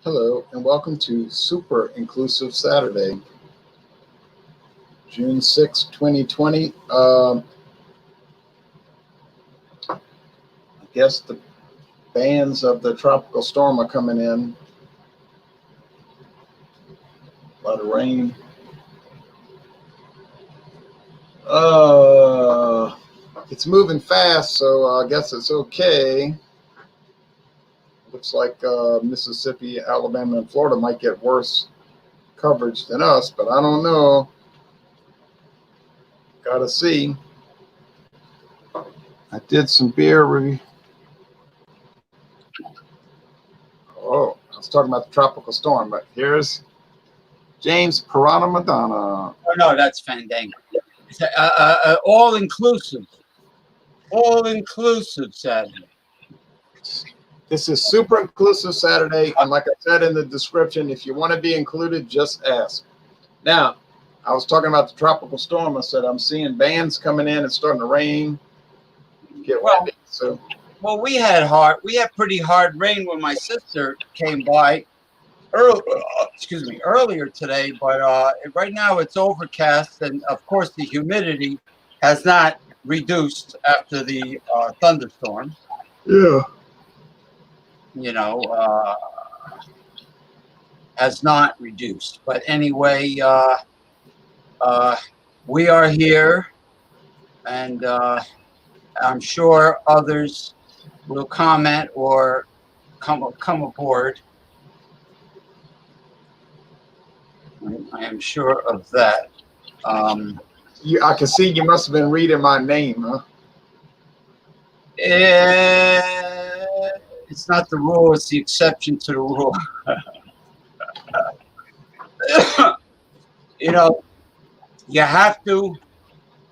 Hello, and welcome to Super Inclusive Saturday, June 6, 2020. I guess the bands of the tropical storm are coming in. A lot of rain. It's moving fast, so I guess it's okay. Looks like Mississippi, Alabama, and Florida might get worse coverage than us, but I don't know. Gotta see. I did some beer review. Oh, I was talking about the tropical storm, but here's James Piranha Madonna. Oh, no, that's Fandango. All-inclusive. All-inclusive Saturday. This is Super Inclusive Saturday, and like I said in the description, if you want to be included, just ask. Now, I was talking about the tropical storm. I said I'm seeing bands coming in. It's starting to rain. Get windy. So, well, we had pretty hard rain when my sister came by earlier today. But right now it's overcast, and of course the humidity has not reduced after the thunderstorm. Yeah. You know, has not reduced. But anyway, we are here, and I'm sure others will comment or come aboard. I am sure of that. I can see you must have been reading my name, huh? It's not the rule, it's the exception to the rule. You know, you have to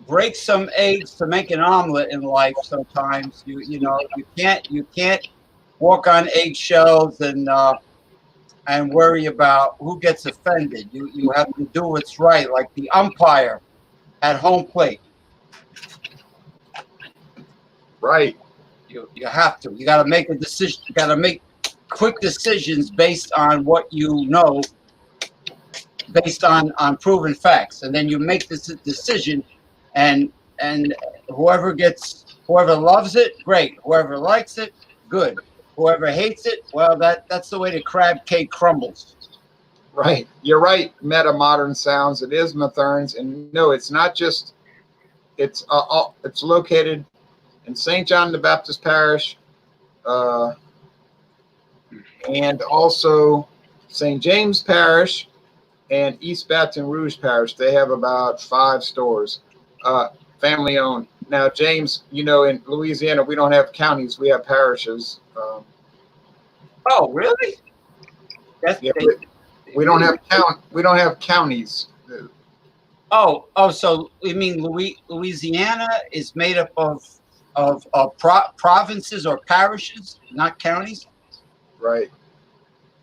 break some eggs to make an omelet in life sometimes. You can't walk on eggshells and worry about who gets offended. You have to do what's right, like the umpire at home plate. Right. You have to. You got to make a decision. You got to make quick decisions based on what you know, based on proven facts, and then you make this decision, and whoever loves it, great. Whoever likes it, good. Whoever hates it, well, that's the way the crab cake crumbles. Right. You're right. Meta Modern Sounds. It is Matherns, and no, it's not just. It's located in St. John the Baptist Parish, and also St. James Parish and East Baton Rouge Parish. They have about 5 stores, family owned. Now, James, you know, in Louisiana, we don't have counties; we have parishes. Oh, really? Yeah, we don't have counties. Oh, so you mean Louisiana is made up of provinces or parishes, not counties? Right.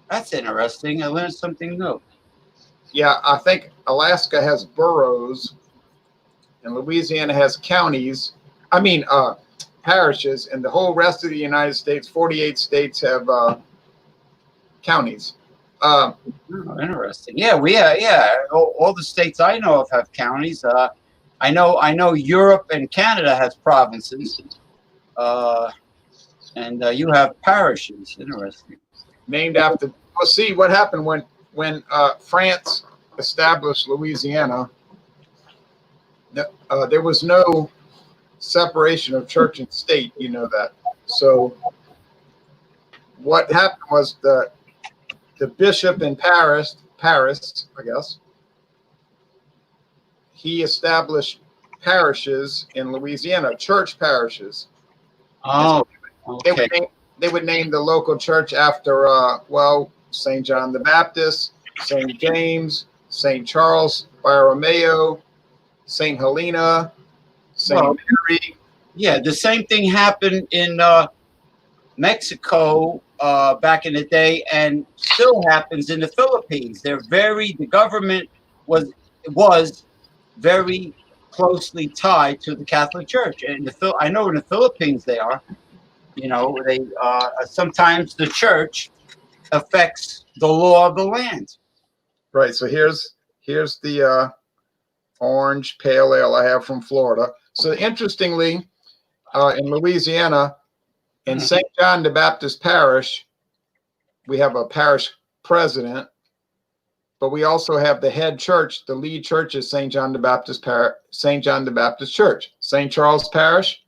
That's interesting. I learned something new. Yeah, I think Alaska has boroughs, and Louisiana has counties. I mean, parishes, and the whole rest of the United States, 48 states, have counties. Interesting. Yeah. All the states I know of have counties. I know Europe and Canada has provinces, and you have parishes. Interesting. Named after. Well, see what happened when France established Louisiana. There was no separation of church and state. You know that. So what happened was the bishop in Paris, I guess, he established parishes in Louisiana, church parishes. Oh, okay. They would name the local church after, St. John the Baptist, St. James, St. Charles Borromeo, St. Helena, St. Mary. Yeah, the same thing happened in Mexico back in the day, and still happens in the Philippines. The government was very closely tied to the Catholic Church. And I know in the Philippines they are. You know, they sometimes the church affects the law of the land. Right. So here's the orange pale ale I have from Florida. So interestingly, in Louisiana, in St. John the Baptist Parish, we have a parish president, but we also have the head church. The lead church is St. John the Baptist Church. St. Charles Parish,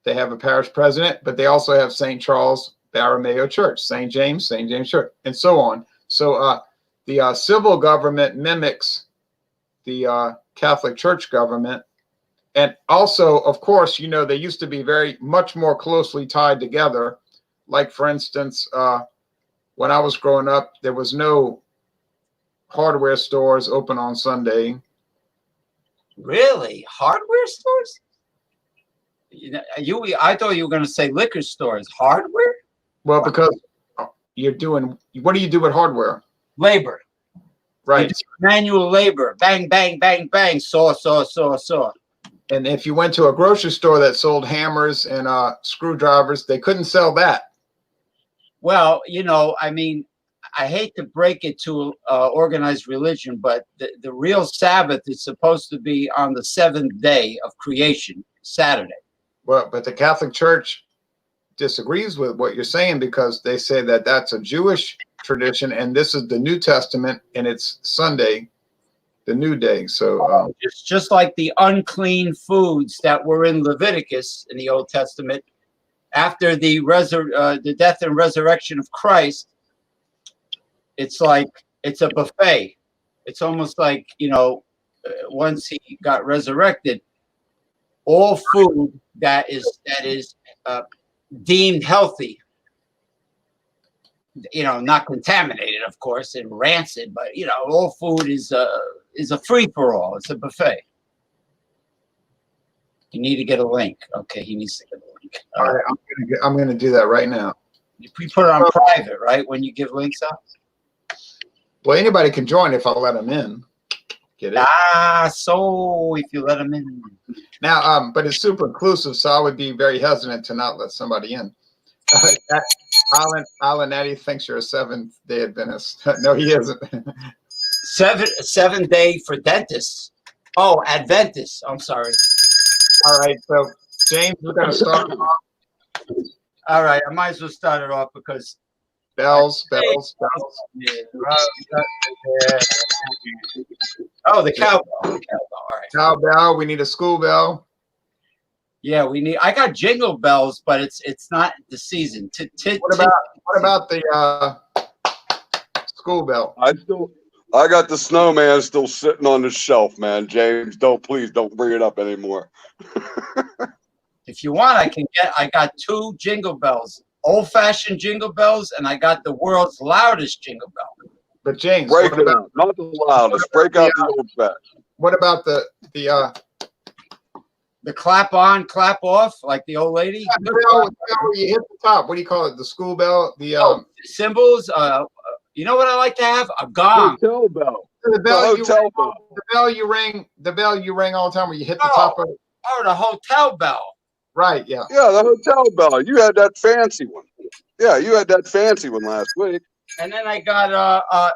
they have a parish president, but they also have St. Charles Borromeo Church, St. James Church, and so on. So the civil government mimics the Catholic Church government. And also, of course, you know, they used to be much more closely tied together. Like, for instance, when I was growing up, there was no hardware stores open on Sunday. Really? Hardware stores? You know, I thought you were going to say liquor stores. Hardware? Well, because what do you do with hardware? Labor. Right. Manual labor. Bang, bang, bang, bang. Saw. And if you went to a grocery store that sold hammers and screwdrivers, they couldn't sell that. Well, you know, I mean, I hate to break it to organized religion, but the real Sabbath is supposed to be on the 7th day of creation, Saturday. Well, but the Catholic Church disagrees with what you're saying because they say that that's a Jewish tradition, and this is the New Testament, and it's Sunday, the new day. So it's just like the unclean foods that were in Leviticus in the Old Testament. After the death and resurrection of Christ, it's like it's a buffet. It's almost like, you know, once he got resurrected, all food that is deemed healthy, you know, not contaminated, of course, and rancid, but you know, all food is a free for all. It's a buffet. You need to get a link. Okay, he needs to get a link. all right, I'm gonna do that right now. You put it on private, right? When you give links out. Well, anybody can join if I let them in. Get it? So if you let them in. Now, but it's super inclusive, so I would be very hesitant to not let somebody in. Alan Natty thinks you're a Seventh-day Adventist. No, he isn't. Seven day for dentists. Oh, Adventists. I'm sorry. All right, so James, we're going to start off. All right, I might as well start it off because bells. Yeah. Oh, the cowbell. All right. Cowbell. We need a school bell. Yeah, I got jingle bells, but it's not the season. What about the school bell? I got the snowman still sitting on the shelf, man. James, please don't bring it up anymore. If you want, I got 2 jingle bells, old-fashioned jingle bells, and I got the world's loudest jingle bell. But James, break it out, not the loudest. Break out the old-fashioned. What about the clap on, clap off, like the old lady? The bell where you hit the top. What do you call it? The school bell? The cymbals. You know what I like to have? A gong. Hotel bell. The bell you ring. The bell you ring all the time where you hit the top of it. Oh, the hotel bell. Right. Yeah. Yeah, the hotel bell. You had that fancy one. Yeah, you had that fancy one last week. And then I got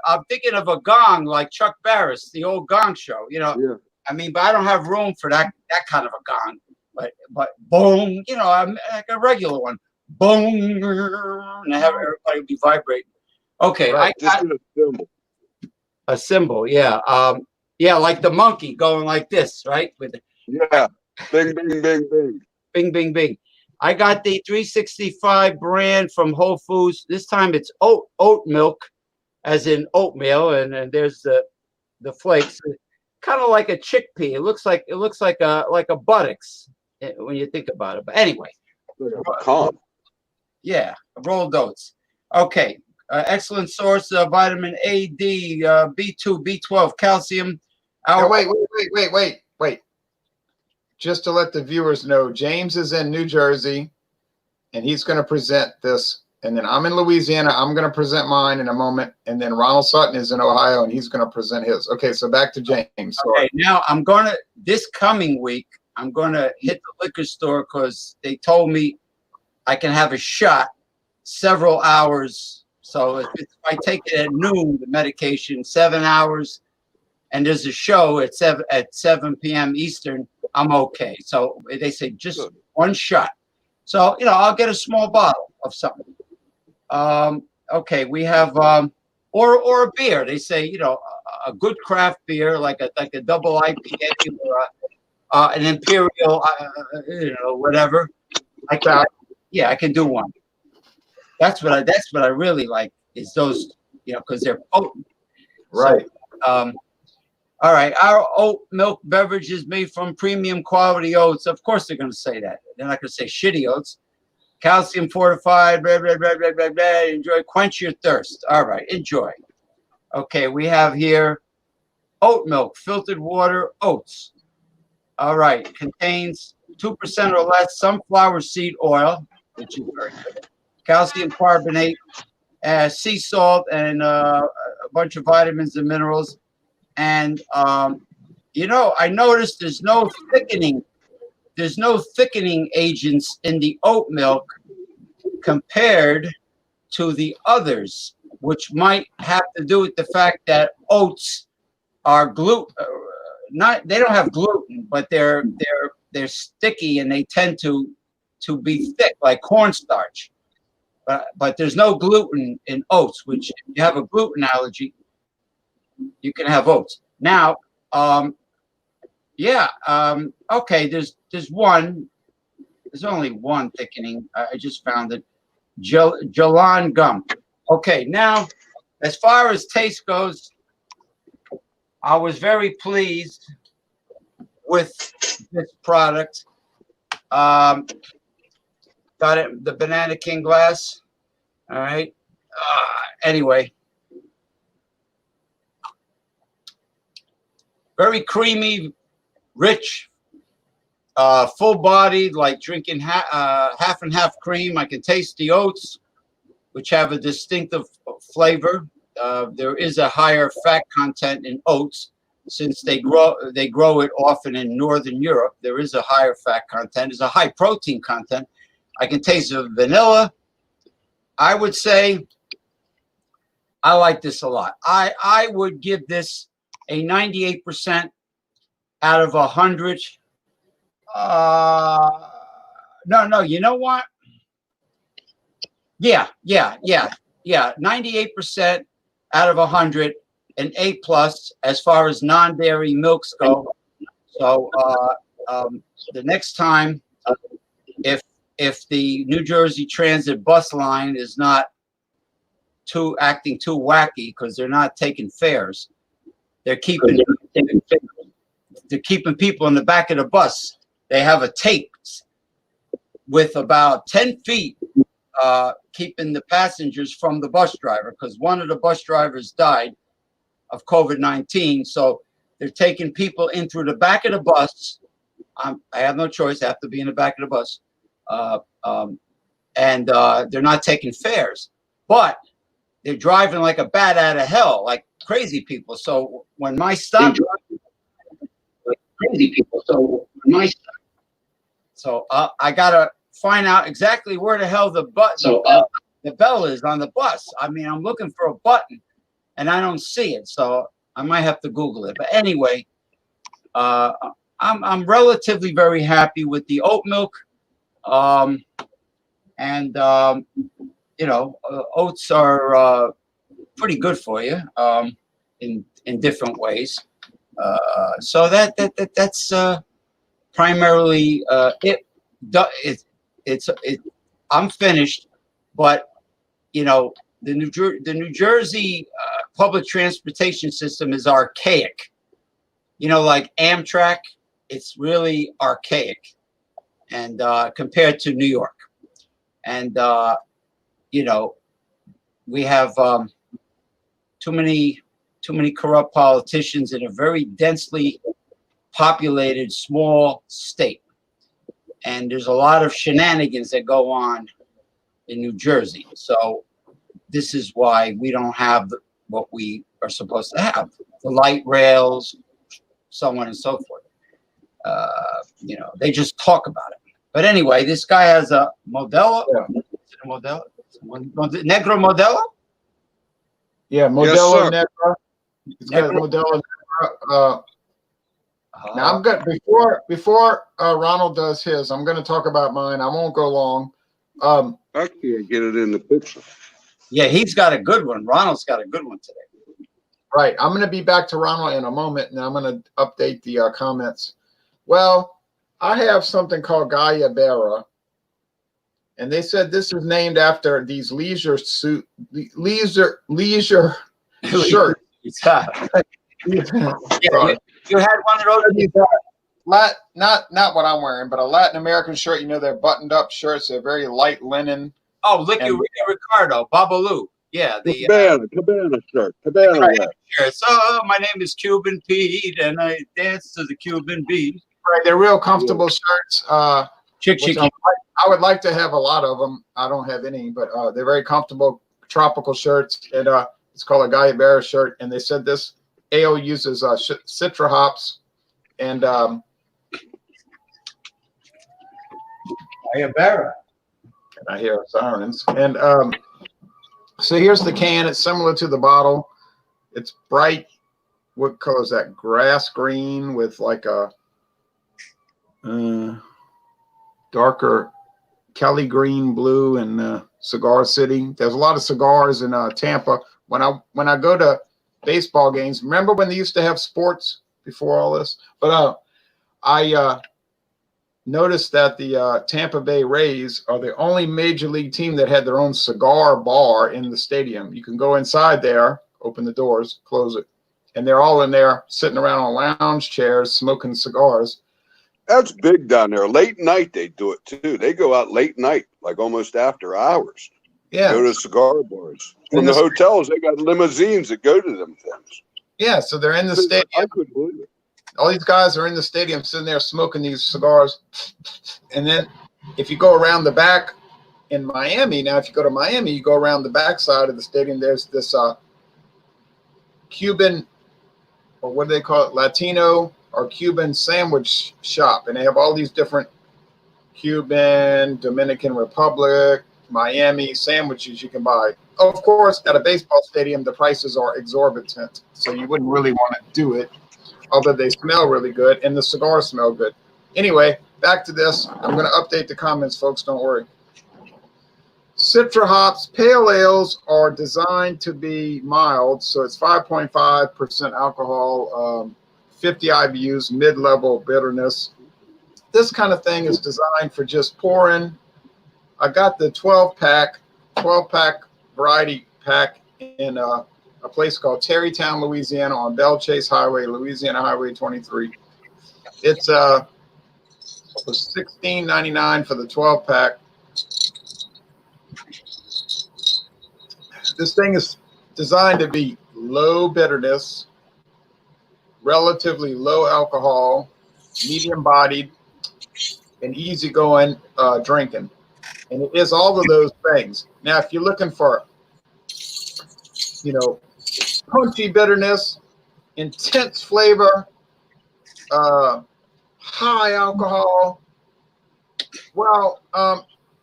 I'm thinking of a gong like Chuck Barris, the old gong show. You know. Yeah. I mean, but I don't have room for that kind of a gong. But boom, you know, I'm like a regular one. Boom, and I have everybody be vibrating. Okay, right. I got a cymbal. A cymbal, yeah. Yeah, like the monkey going like this, right? Yeah. Bing, bing, bing, bing. Bing, bing, bing. I got the 365 brand from Whole Foods. This time it's oat milk, as in oatmeal, and there's the flakes. Kind of like a chickpea. It looks like a buttocks when you think about it. But anyway, yeah, rolled oats. Okay, excellent source of vitamin A, D, B2, B12, calcium. Wait. Just to let the viewers know, James is in New Jersey, and he's going to present this and then I'm in Louisiana. I'm going to present mine in a moment, and then Ronald Sutton is in Ohio, and he's going to present his. Okay, so back to James. Okay, now this coming week, I'm going to hit the liquor store because they told me I can have a shot several hours. So if I take it at noon, the medication, 7 hours, and there's a show at 7 p.m. Eastern, I'm okay. So they say just one shot. So, I'll get a small bottle of something. Okay, we have or a beer. They say, a good craft beer like a double IPA or an imperial, whatever. I can do one. That's what I really like is those, because they're potent. Right. So, all right, our oat milk beverage is made from premium quality oats. Of course, they're going to say that. They're not going to say shitty oats. Calcium fortified, blah, blah, blah, blah, blah, blah. Enjoy, quench your thirst. All right, enjoy. Okay, we have here oat milk, filtered water, oats. All right, contains 2% or less sunflower seed oil, which is very good. Calcium carbonate, sea salt, and a bunch of vitamins and minerals. And, I noticed there's no thickening agents in the oat milk compared to the others, which might have to do with the fact that oats are they don't have gluten, but they're sticky and they tend to be thick like cornstarch. But there's no gluten in oats, which if you have a gluten allergy, you can have oats. Now, okay, there's only one thickening. I just found it. Jalan gum. Okay, now, as far as taste goes, I was very pleased with this product. Got it, the Banana King glass. All right. Anyway. Very creamy, rich, full-bodied, like drinking half and half cream. I can taste the oats, which have a distinctive flavor. There is a higher fat content in oats, since they grow it often in Northern Europe. There is a higher fat content. There's a high protein content. I can taste the vanilla. I would say I like this a lot. I would give this a 98% out of 100. No, you know what? Yeah. 98% out of 100, an A+ as far as non-dairy milks go. So the next time, if the New Jersey Transit bus line is not acting too wacky, because they're not taking fares, they're keeping people in the back of the bus. They have a tape with about 10 feet keeping the passengers from the bus driver, because one of the bus drivers died of COVID-19. So they're taking people in through the back of the bus. I have no choice. I have to be in the back of the bus. And they're not taking fares. But they're driving like a bat out of hell, like crazy people. So when my stop, so I gotta find out exactly where the hell the bell is on the bus. I mean, I'm looking for a button, and I don't see it. So I might have to Google it. But anyway, I'm relatively very happy with the oat milk, and oats are pretty good for you in different ways. So that's primarily it. I'm finished, but the New Jersey public transportation system is archaic. Like Amtrak, it's really archaic, and compared to New York, and we have too many corrupt politicians in a very densely populated small state, and there's a lot of shenanigans that go on in New Jersey. So this is why we don't have what we are supposed to have: the light rails, so on and so forth. You know, they just talk about it. But anyway, this guy has a Modelo. Yeah. Modelo? Negro Modelo? Yeah, Yes, Modelo sir. Negra. It's got Negro. Modelo Negra. Now I'm good. Before Ronald does his, I'm going to talk about mine. I won't go long. I can't get it in the picture. Yeah, he's got a good one. Ronald's got a good one today. Right. I'm going to be back to Ronald in a moment, and I'm going to update the comments. Well, I have something called Gaia Bara, and they said this is named after these leisure shirts. Yeah, you had one of those. Not what I'm wearing, but a Latin American shirt. You know, they're buttoned up shirts. They're very light linen. Oh, Ricardo, Babalu. Yeah, the Cabana shirt. Cabana wear. shirt. So my name is Cuban Pete, and I dance to the Cuban beat. Right, they're real comfortable shirts. Chick. I would like to have a lot of them. I don't have any, but they're very comfortable tropical shirts. And it's called a Gaia Bara shirt. And they said this ale uses citra hops and Gaia Bara. I hear sirens. And so here's the can. It's similar to the bottle. It's bright. What color is that? Grass green with like a darker Kelly green, blue, and Cigar City. There's a lot of cigars in Tampa. When I go to baseball games, remember when they used to have sports before all this? But I noticed that the Tampa Bay Rays are the only major league team that had their own cigar bar in the stadium. You can go inside there, open the doors, close it, and they're all in there sitting around on lounge chairs smoking cigars. That's big down there. Late night they do it too. They go out late night, like almost after hours. Yeah. Go to cigar bars. From the hotels, they got limousines that go to them things. Yeah, so they're in the stadium. I couldn't believe it. All these guys are in the stadium sitting there smoking these cigars. And then if you go around the back in Miami, now if you go to Miami, you go around the back side of the stadium, there's this Cuban, or what do they call it, Latino or Cuban sandwich shop. And they have all these different Cuban, Dominican Republic, Miami sandwiches you can buy. Of course, at a baseball stadium, the prices are exorbitant, so you wouldn't really want to do it, although they smell really good and the cigars smell good. Anyway, back to this. I'm going to update the comments, folks. Don't worry. Citra hops, pale ales are designed to be mild, so it's 5.5% alcohol, 50 IBUs, mid-level bitterness. This kind of thing is designed for just pouring. I got the 12-pack variety pack in a place called Terrytown, Louisiana, on Belle Chase Highway, Louisiana Highway 23. It's was $16.99 for the 12-pack. This thing is designed to be low bitterness, relatively low alcohol, medium bodied, and easygoing drinking. And it is all of those things. Now, if you're looking for, punchy bitterness, intense flavor, high alcohol, well,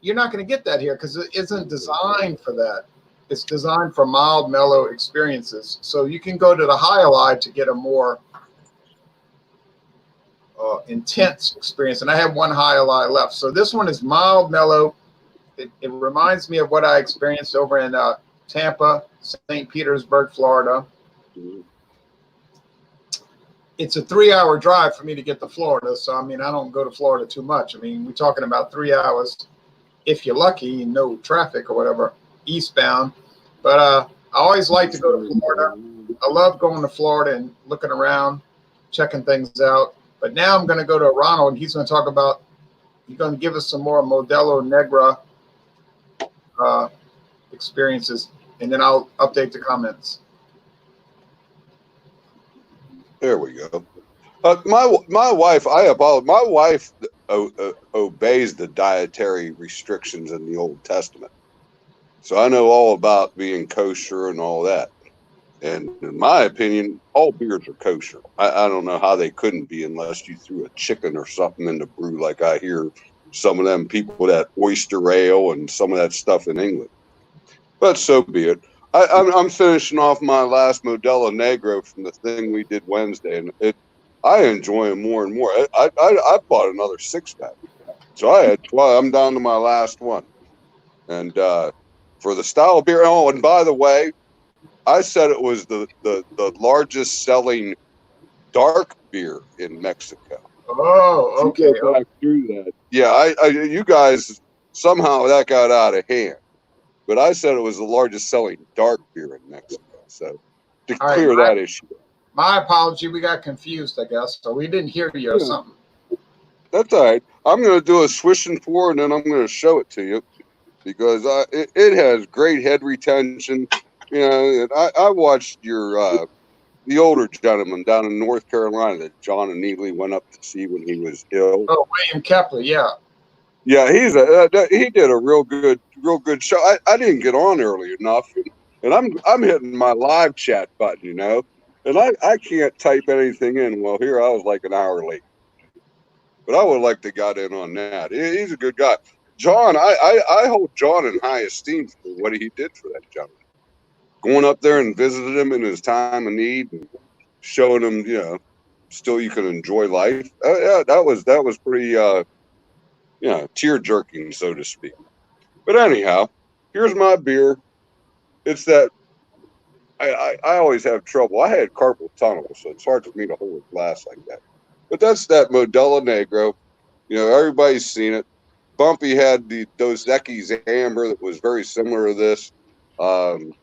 you're not going to get that here because it isn't designed for that. It's designed for mild, mellow experiences. So you can go to the High Alive to get a more intense experience. And I have one High Alive left. So this one is mild, mellow. It reminds me of what I experienced over in Tampa, St. Petersburg, Florida. It's a 3-hour drive for me to get to Florida. So, I mean, I don't go to Florida too much. I mean, we're talking about 3 hours, if you're lucky, no traffic or whatever, eastbound. But I always like to go to Florida. I love going to Florida and looking around, checking things out. But now I'm going to go to Ronald, and he's going to give us some more Modelo Negra experiences, and then I'll update the comments. There we go. My wife, I apologize. My wife obeys the dietary restrictions in the Old Testament. So I know all about being kosher and all that. And in my opinion, all beers are kosher. I don't know how they couldn't be unless you threw a chicken or something in the brew, like I hear some of them people that oyster ale and some of that stuff in England. But so be it. I'm finishing off my last Modelo Negro from the thing we did Wednesday, and I enjoy them more and more. I bought another 6-pack, so I had 12. I'm down to my last one, and for the style of beer. Oh, and by the way, I said it was the largest selling dark beer in Mexico. If Oh, you okay. go back through that, yeah, you guys somehow that got out of hand. But I said it was the largest selling dark beer in Mexico. So to All right. clear that issue. My apology. We got confused, I guess. So we didn't hear you or Yeah, something. that's all right. I'm going to do a swish and pour, and then I'm going to show it to you because it has great head retention. You know, and I watched the older gentleman down in North Carolina that John and Neely went up to see when he was ill. Oh, William Kepler. Yeah. Yeah, he did a real good show. I didn't get on early enough, and I'm hitting my live chat button, you know, and I can't type anything in. Well, here I was like an hour late, but I would like to got in on that. He's a good guy. John, I hold John in high esteem for what he did for that gentleman. Going up there and visited him in his time of need and showing him, you know, still you can enjoy life. Yeah, that was pretty tear jerking, so to speak. But anyhow, here's my beer. It's that I always have trouble. I had carpal tunnel, so it's hard for me to hold a glass like that. But that's that Modelo Negro. You know, everybody's seen it. Bumpy had the Dos Equis Amber that was very similar to this. Um,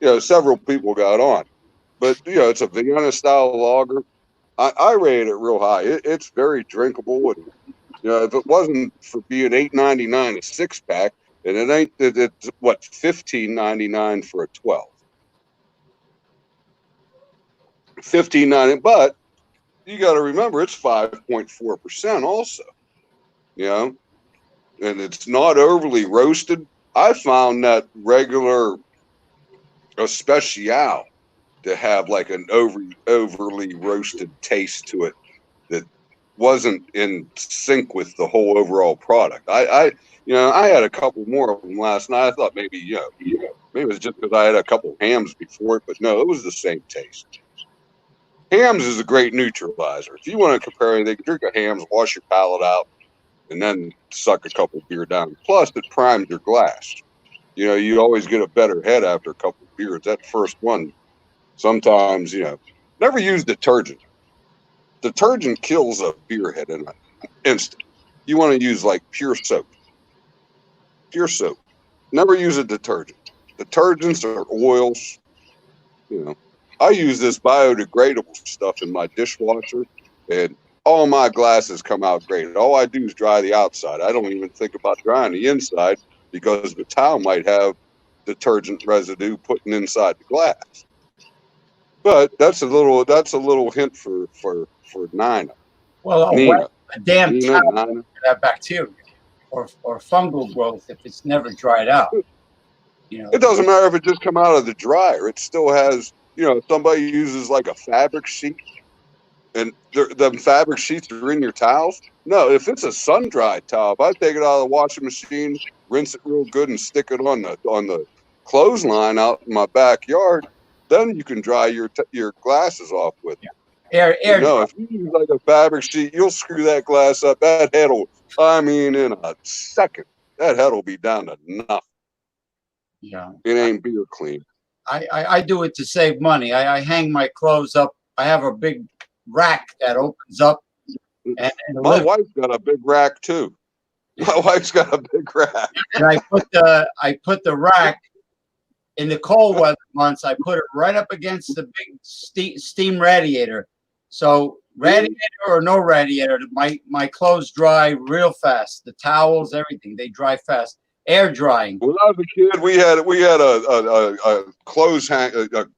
you know, several people got on. But, you know, it's a Vienna style lager. I rated it real high. It's very drinkable. And, you know, if it wasn't for being $8.99 a 6-pack, and it ain't, it's what, $15.99 for a 12. $15.99, but you got to remember it's 5.4% also, you know, and it's not overly roasted. I found that regular especial to have like an overly roasted taste to it that wasn't in sync with the whole overall product. I had a couple more of them last night. I thought maybe, maybe it was just because I had a couple hams before it, but no, it was the same taste. Hams is a great neutralizer. If you want to compare anything, drink a hams, wash your palate out, and then suck a couple beer down. Plus, it primes your glass. You know, you always get a better head after a couple beers. That first one, sometimes, never use detergent. Detergent kills a beer head in an instant. You want to use like pure soap. Pure soap. Never use a detergent. Detergents or oils, you know. I use this biodegradable stuff in my dishwasher, and all my glasses come out great. All I do is dry the outside. I don't even think about drying the inside because the towel might have detergent residue putting inside the glass. But that's a little hint for Nina. Well, Nina. a damn Nina, towel Nina. could have bacteria or fungal growth if it's never dried out. You know, It doesn't matter if it just come out of the dryer. It still has, somebody uses like a fabric sheet and the fabric sheets are in your towels. No, if it's a sun dried towel, if I take it out of the washing machine, rinse it real good, and stick it on the clothesline out in my backyard, then you can dry your glasses off with it. But air no, dry. if you use like a fabric sheet, you'll screw that glass up. That head'll, I mean, in a second, that head'll be down to nothing. Yeah, It ain't beer clean. I do it to save money. I hang my clothes up. I have a big rack that opens up, and My wife's got a big rack too. My wife's got a big rack. and I put the rack in the cold weather months. I put it right up against the big steam radiator. So radiator or no radiator, my clothes dry real fast. The towels, everything, they dry fast. Air drying. When I was a kid, we had a clothes hang. It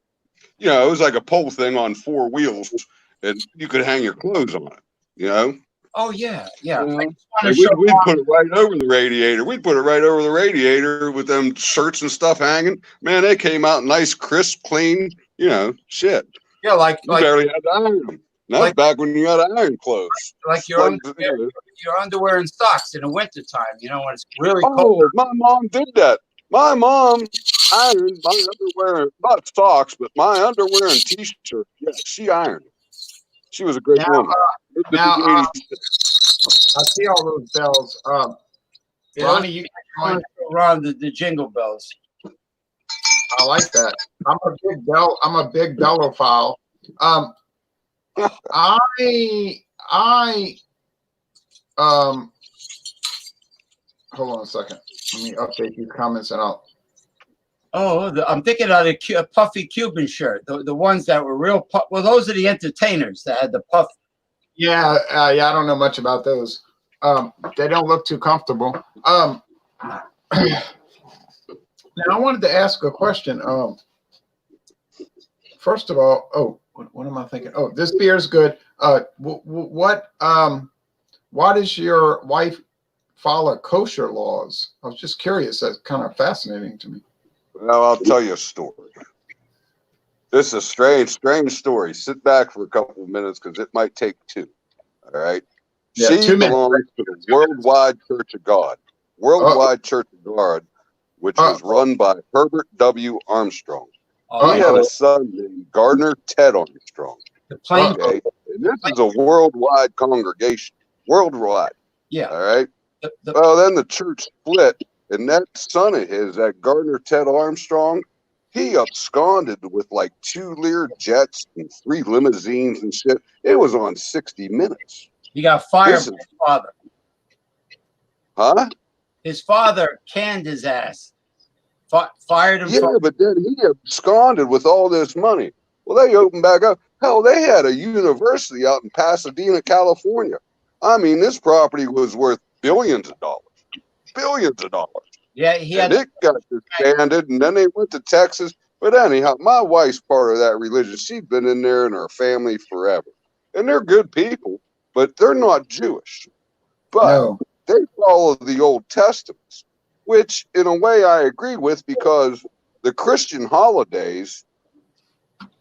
was like a pole thing on 4 wheels, and you could hang your clothes on it. You know, Oh yeah, yeah. You know? I just want to And show we'd off. put it right over the radiator. We'd put it right over the radiator with them shirts and stuff hanging. Man, they came out nice, crisp, clean. You know, shit. Yeah, like You barely had to iron them. And that's like back when you had to iron clothes. like your Like, underwear, your underwear and socks in the wintertime, you know, when it's really cold. oh, my mom did that. My mom ironed my underwear, not socks, but my underwear and t-shirt. Yeah, she ironed. She was a great Now, woman. now I see all those bells. You know, Ronnie, you can join. around the jingle bells. I like that. I'm a big bellophile. Hold on a second. Let me update these comments and I'll. Oh, I'm thinking of the puffy Cuban shirt. The ones that were real puff. Well, those are the entertainers that had the puff. Yeah, I don't know much about those. They don't look too comfortable. Now I wanted to ask a question. First of all, what am I thinking? Oh, this beer is good. Why does your wife follow kosher laws? I was just curious. That's kind of fascinating to me. Well, I'll tell you a story. This is a strange story. Sit back for a couple of minutes because it might take two. All right. Yeah, She 2 minutes. belongs to the Worldwide Church of God. Worldwide Church of God, which was run by Herbert W. Armstrong. He had a son named Gardner Ted Armstrong. The plane. Okay. And this is a worldwide congregation. Worldwide. Yeah. All right. Well, then the church split, and that son of his, that Gardner Ted Armstrong, he absconded with like 2 Lear jets and 3 limousines and shit. It was on 60 Minutes. He got fired by his father. Huh? His father canned his ass. Fired him. Yeah, but then he absconded with all this money. Well, they opened back up. Hell, they had a university out in Pasadena, California. I mean, this property was worth billions of dollars. Billions of dollars. Yeah, it got disbanded, and then they went to Texas. But anyhow, my wife's part of that religion. She's been in there and her family forever. And they're good people, but they're not Jewish. But they follow the Old Testaments, which in a way I agree with, because the Christian holidays,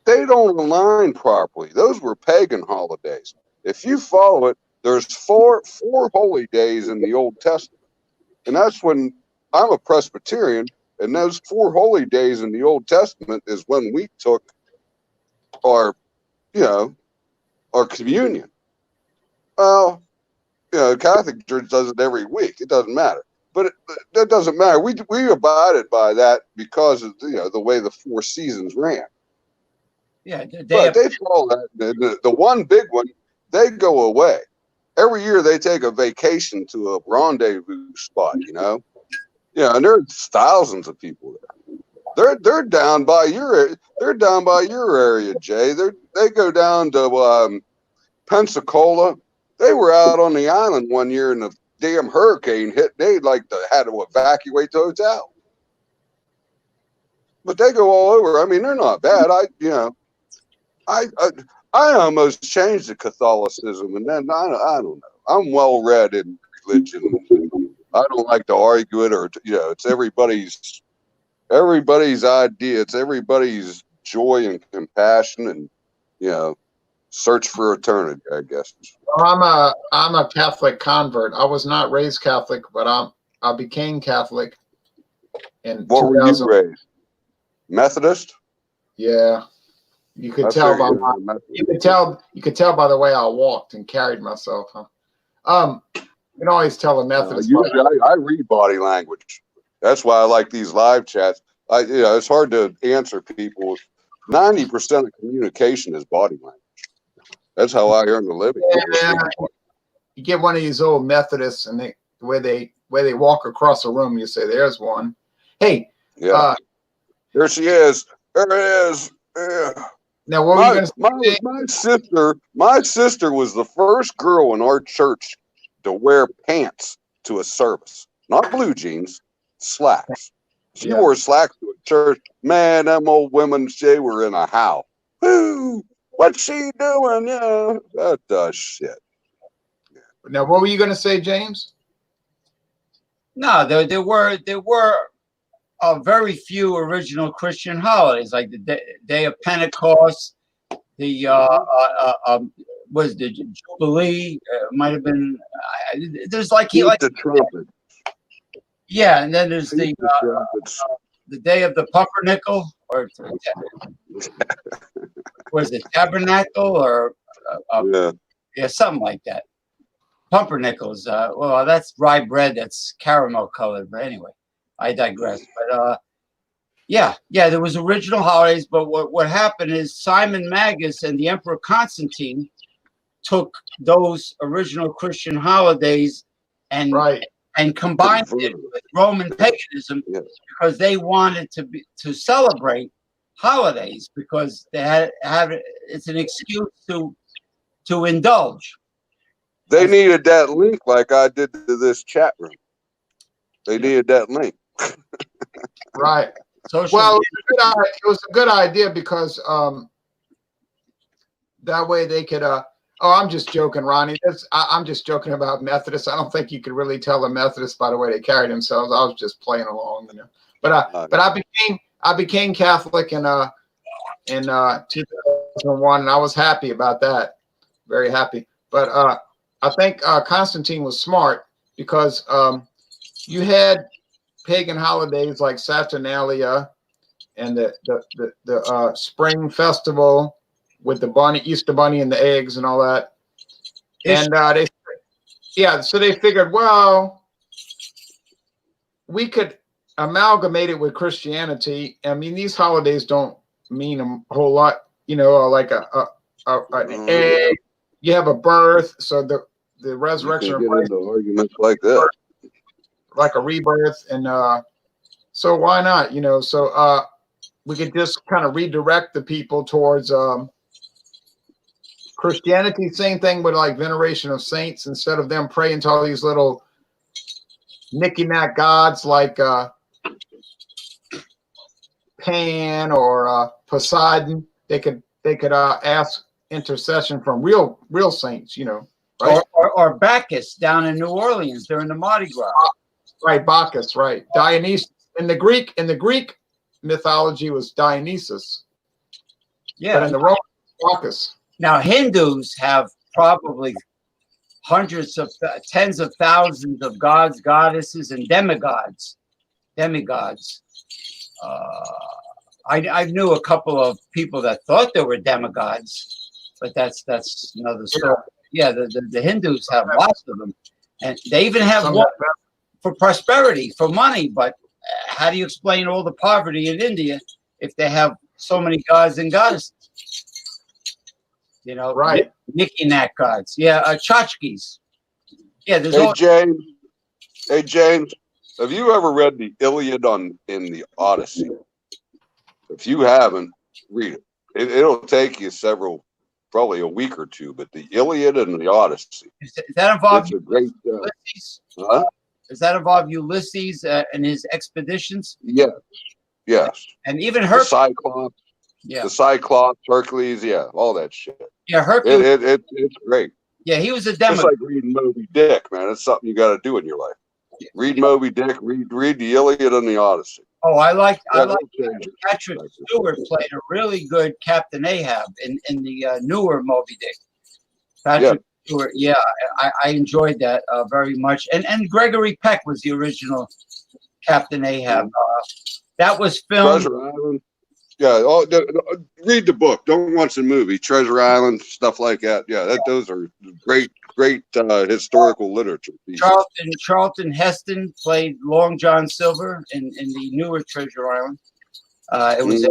they don't align properly. Those were pagan holidays. If you follow it, there's four holy days in the Old Testament. And that's when I'm a Presbyterian, and those 4 holy days in the Old Testament is when we took our communion. Well, Catholic Church does it every week. It doesn't matter. But that doesn't matter. We abided by that because of the way the 4 seasons ran. Yeah, but they follow that. The one big one, they go away. Every year they take a vacation to a rendezvous spot, and there's thousands of people there. They're down by your area, Jay. They go down to Pensacola. They were out on the island one year and the damn hurricane hit. They had to evacuate the hotel. But they go all over. I mean, they're not bad. I almost changed to Catholicism, and then I don't know. I'm well read in religion. I don't like to argue it, or it's everybody's idea. It's everybody's joy and compassion, and search for eternity, I guess. Well, I'm a Catholic convert. I was not raised Catholic, but I became Catholic in 2000. What were you raised? Methodist? Yeah. You could tell by by the way I walked and carried myself, huh? You can always tell a Methodist. Usually I read body language. That's why I like these live chats. It's hard to answer people. 90% of communication is body language. That's how I earn a living. Yeah. You get one of these old Methodists, and the way they walk across a room, you say, "There's one." Hey, there she is. There it is. Yeah. Now, what were you going to say? My sister was the first girl in our church to wear pants to a service, not blue jeans, slacks. She wore slacks to a church. Man, them old women, they were in a howl. Whoo, what's she doing? Yeah, that does shit. Now, what were you going to say, James? No, there were very few original Christian holidays, like the Day of Pentecost, the was the Jubilee, might have been. There's like the trumpet. Yeah, and then there's the trumpets. The Day of the Pumpernickel, or was it Tabernacle, or yeah, something like that. Pumpernickels. Well, that's rye bread that's caramel colored. But anyway, I digress. But yeah, there was original holidays. But what happened is Simon Magus and the Emperor Constantine took those original Christian holidays and combined it with Roman paganism because they wanted to celebrate holidays because they had it's an excuse to indulge. They needed that link like I did to this chat room. They needed that link. Right. Well, it was a good idea because that way they could I'm just joking, Ronnie. I'm just joking about Methodists. I don't think you could really tell the Methodists by the way they carry themselves. I was just playing along, you know. But I became Catholic in 2001, and I was happy about that. Very happy. But I think Constantine was smart because you had pagan holidays like Saturnalia and the spring festival with the Easter bunny and the eggs and all that. And so they figured, well, we could amalgamate it with Christianity. I mean, these holidays don't mean a whole lot, you know, like an egg. You have a birth, so the resurrection get into arguments like that, like a rebirth, and so why not, you know? So we could just kind of redirect the people towards Christianity. Same thing with like veneration of saints. Instead of them praying to all these little knicky-knack gods like Pan or Poseidon, they could ask intercession from real saints, you know, right? Or Bacchus down in New Orleans during the Mardi Gras. Right, Bacchus, right. Dionysus. In the Greek mythology was Dionysus. Yeah. But in the Roman, Bacchus. Now Hindus have probably tens of thousands of gods, goddesses, and demigods. I knew a couple of people that thought they were demigods, but that's another story. Yeah, the Hindus have lots of them, and they even have one for prosperity, for money. But how do you explain all the poverty in India if they have so many gods and goddesses? You know, right? Knicky-knack gods. Yeah, tchotchkes. Yeah, there's Hey James, have you ever read the Iliad in the Odyssey? If you haven't, read it. It'll take you probably a week or two. But the Iliad and the Odyssey. Does that involve Ulysses? Does that involve Ulysses and his expeditions? Yes. And even Hercules. The Cyclops, Hercules, all that shit. Yeah, Hercules. It's great. Yeah, he was a demigod. It's like reading Moby Dick, man. It's something you got to do in your life. Read Moby Dick. Read the Iliad and the Odyssey. Oh, I like Patrick Stewart played a really good Captain Ahab in the newer Moby Dick. Patrick Stewart, I enjoyed that very much. And Gregory Peck was the original Captain Ahab. That was filmed. Treasure Island. Yeah, read the book. Don't watch the movie. Treasure Island, stuff like that. Yeah, those are great historical literature pieces. Charlton Heston played Long John Silver in the newer Treasure Island. It was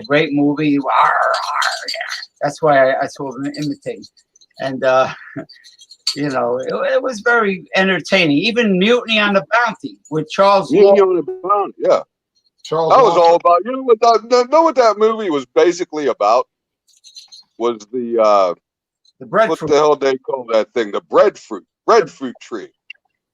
a great movie. That's why I sort of imitate. And you know, it was very entertaining. Even Mutiny on the Bounty with Charles. Mutiny on the Bounty, yeah. Charles that was all about. You know what that movie was basically about? Was the breadfruit. What the hell they call that thing? The breadfruit tree.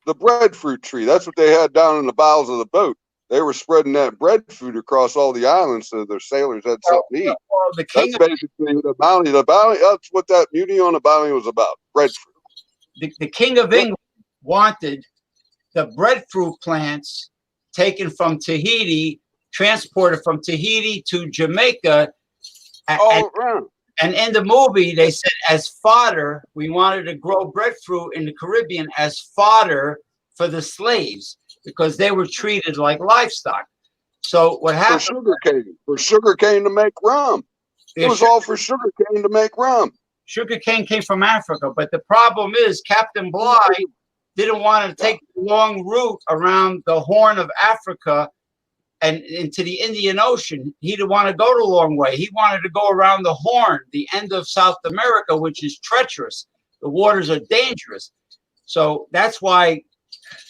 The breadfruit tree. That's what they had down in the bowels of the boat. They were spreading that breadfruit across all the islands so their sailors had something to eat. That's basically the bounty. The bounty. That's what that Mutiny on the Bounty was about. Breadfruit. the King of England wanted the breadfruit plants taken from Tahiti, transported from Tahiti to Jamaica. And in the movie, they said as fodder, we wanted to grow breadfruit in the Caribbean as fodder for the slaves because they were treated like livestock. So what happened? For sugar cane to make rum. It was all for sugar cane to make rum. Sugar cane came from Africa, but the problem is Captain Bligh didn't want to take the long route around the Horn of Africa and into the Indian Ocean. He didn't want to go the long way. He wanted to go around the Horn, the end of South America, which is treacherous. The waters are dangerous. So that's why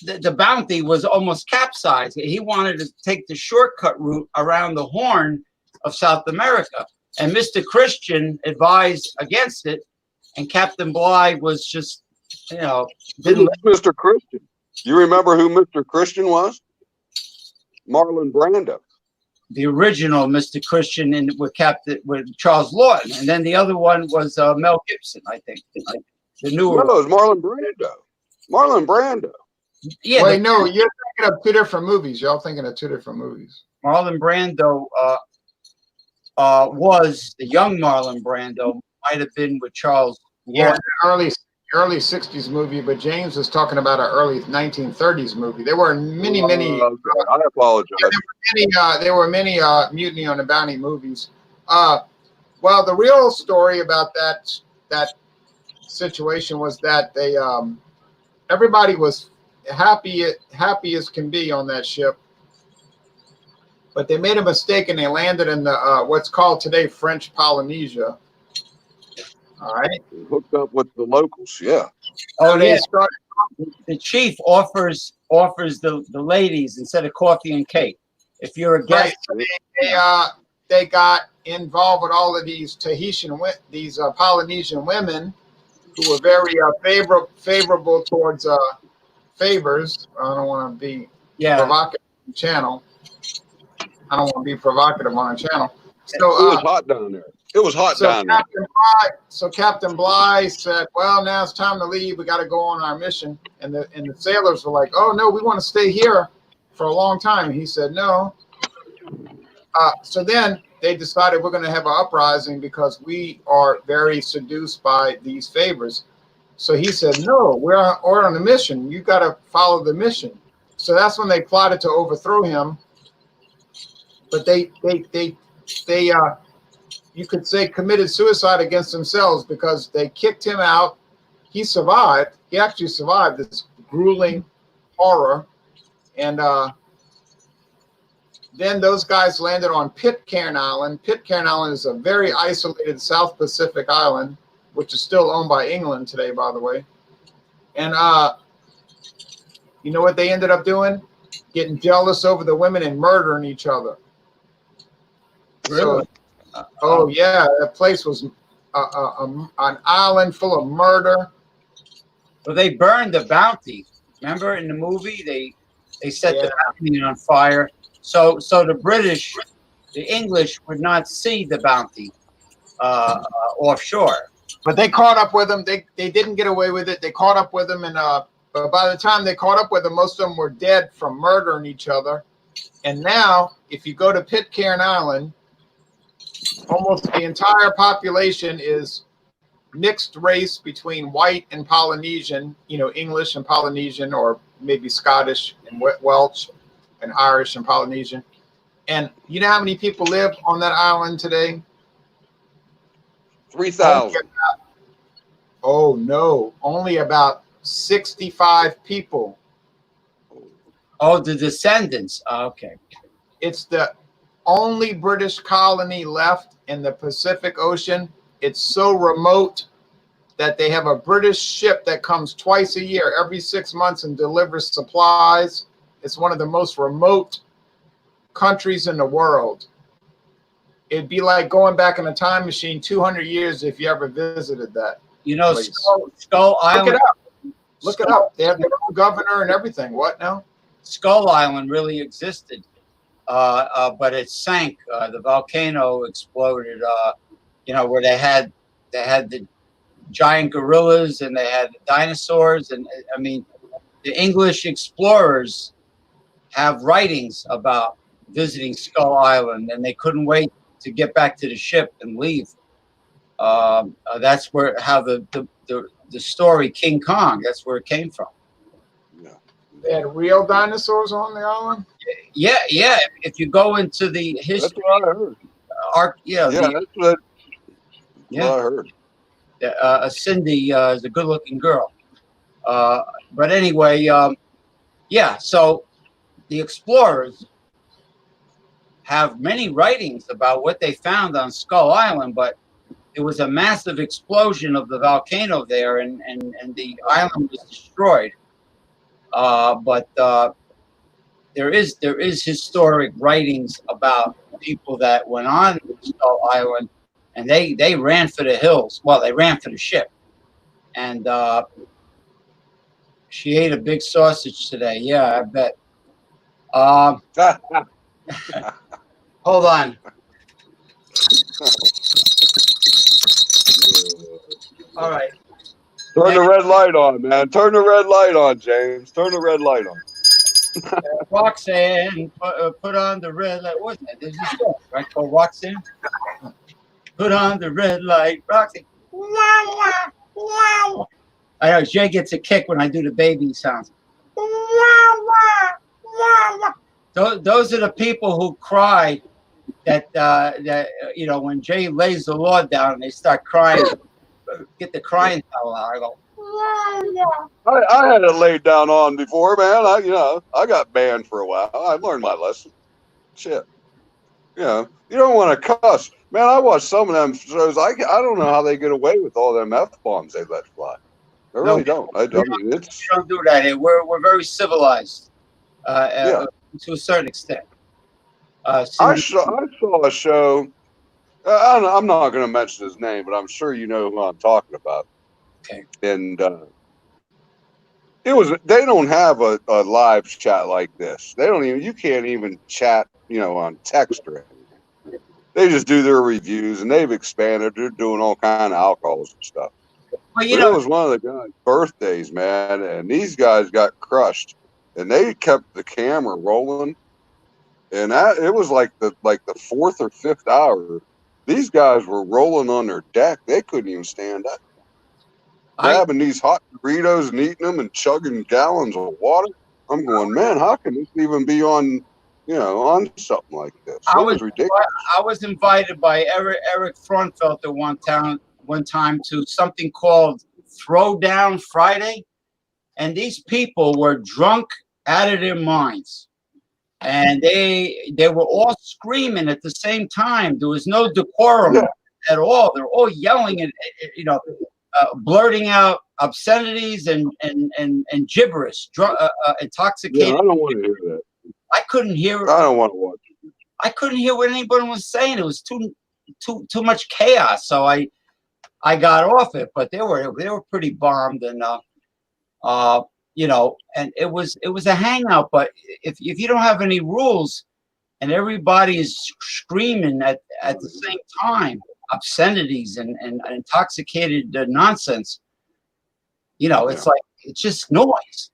the Bounty was almost capsized. He wanted to take the shortcut route around the Horn of South America. And Mr. Christian advised against it. And Captain Bligh was just, didn't. Mr. Christian. You remember who Mr. Christian was? Marlon Brando. The original Mr. Christian with Charles Lawton. And then the other one was Mel Gibson, I think. The newer. No, it was Marlon Brando. Marlon Brando. Yeah. Wait, no, you're thinking of two different movies. Y'all thinking of two different movies. Marlon Brando was the young Marlon Brando, might have been with Charles Lawton. Yeah, early 60s movie, but James was talking about an early 1930s movie. There were many. I apologize. There were many Mutiny on the Bounty movies. Well, the real story about that situation was that they everybody was happy as can be on that ship, but they made a mistake and they landed in the what's called today French Polynesia. All right, hooked up with the locals. Yeah. Oh, yeah. The chief offers the ladies instead of coffee and cake. If you're a guest, right. They got involved with all of these Polynesian women who were very favorable towards favors. I don't want to be provocative on the channel. I don't want to be provocative on a channel. So it was hot down there. It was hot down there. So Captain Bligh said, "Well, now it's time to leave. We got to go on our mission." And the sailors were like, "Oh no, we want to stay here for a long time." And he said, "No." So then they decided we're going to have an uprising because we are very seduced by these favors. So he said, "No, we're on a mission. You got to follow the mission." So that's when they plotted to overthrow him. But they you could say committed suicide against themselves because they kicked him out. He survived. He actually survived this grueling horror. And then those guys landed on Pitcairn Island. Pitcairn Island is a very isolated South Pacific island, which is still owned by England today, by the way. And you know what they ended up doing? Getting jealous over the women and murdering each other. Really? Oh yeah, that place was an island full of murder. Well, they burned the Bounty. Remember in the movie, they set the Bounty on fire. So the English would not see the Bounty offshore. But they caught up with them. They didn't get away with it. They caught up with them, and but by the time they caught up with them, most of them were dead from murdering each other. And now, if you go to Pitcairn Island, almost the entire population is mixed race between white and Polynesian, English and Polynesian, or maybe Scottish and Welsh and Irish and Polynesian. And you know how many people live on that island today? 3,000. Oh, no. Only about 65 people. Oh, the descendants. Okay. It's the only British colony left in the Pacific Ocean. It's so remote that they have a British ship that comes twice a year, every 6 months, and delivers supplies. It's one of the most remote countries in the world. It'd be like going back in a time machine 200 years if you ever visited that. Skull Island. Look it up. They have their own governor and everything. What now? Skull Island really existed. But it sank. The volcano exploded. Where they had the giant gorillas, and they had dinosaurs. And I mean, the English explorers have writings about visiting Skull Island, and they couldn't wait to get back to the ship and leave. That's how the story King Kong. That's where it came from. Yeah. They had real dinosaurs on the island? Yeah, yeah. If you go into the That's history, what I heard. yeah, Yeah, that's what I heard. Cindy is a good-looking girl. But anyway, yeah. So the explorers have many writings about what they found on Skull Island, but it was a massive explosion of the volcano there, and the island was destroyed. But there is historic writings about people that went on Skull Island, and they ran for the hills. Well, they ran for the ship, and she ate a big sausage today. Yeah, I bet. Hold on. All right. Turn the red light on, man. Turn the red light on, James. Turn the red light on. Roxanne, put on the red light. What's that? There's a song, right, called Roxanne. Put on the red light, Roxanne. Wow, wow, wow. I know Jay gets a kick when I do the baby sounds. Wow, wow, wow, wow. Those are the people who cry that when Jay lays the law down and they start crying, get the crying towel out. I go, wow, wow. I had it laid down on before, man. I got banned for a while. I learned my lesson. Shit. You don't want to cuss. Man, I watched some of them shows. I don't know how they get away with all them F-bombs they let fly. I really don't. I mean, we don't do that here. We're very civilized yeah. to a certain extent. I saw a show. I'm not going to mention his name, but I'm sure you know who I'm talking about. Okay. And they don't have a live chat like this. You can't even chat, on text or anything. They just do their reviews, and they've expanded. They're doing all kind of alcohols and stuff. Well, But it was one of the guys' birthdays, man, and these guys got crushed, and they kept the camera rolling, and it was like the fourth or fifth hour. These guys were rolling on their deck. They couldn't even stand up. Grabbing these hot Doritos and eating them and chugging gallons of water. I'm going, man, how can this even be on something like this? It was ridiculous. I was invited by Eric Frontfelter one time to something called Throwdown Friday, and these people were drunk out of their minds, and they were all screaming at the same time. There was no decorum at all. They're all yelling and blurting out obscenities and gibberish, intoxicated. Yeah, I don't want to hear that. I couldn't hear. I don't want to watch it. I couldn't hear what anybody was saying. It was too much chaos. So I got off it. But they were pretty bombed, and and it was a hangout. But if you don't have any rules, and everybody is screaming at the same time, obscenities and intoxicated nonsense, it's like it's just noise.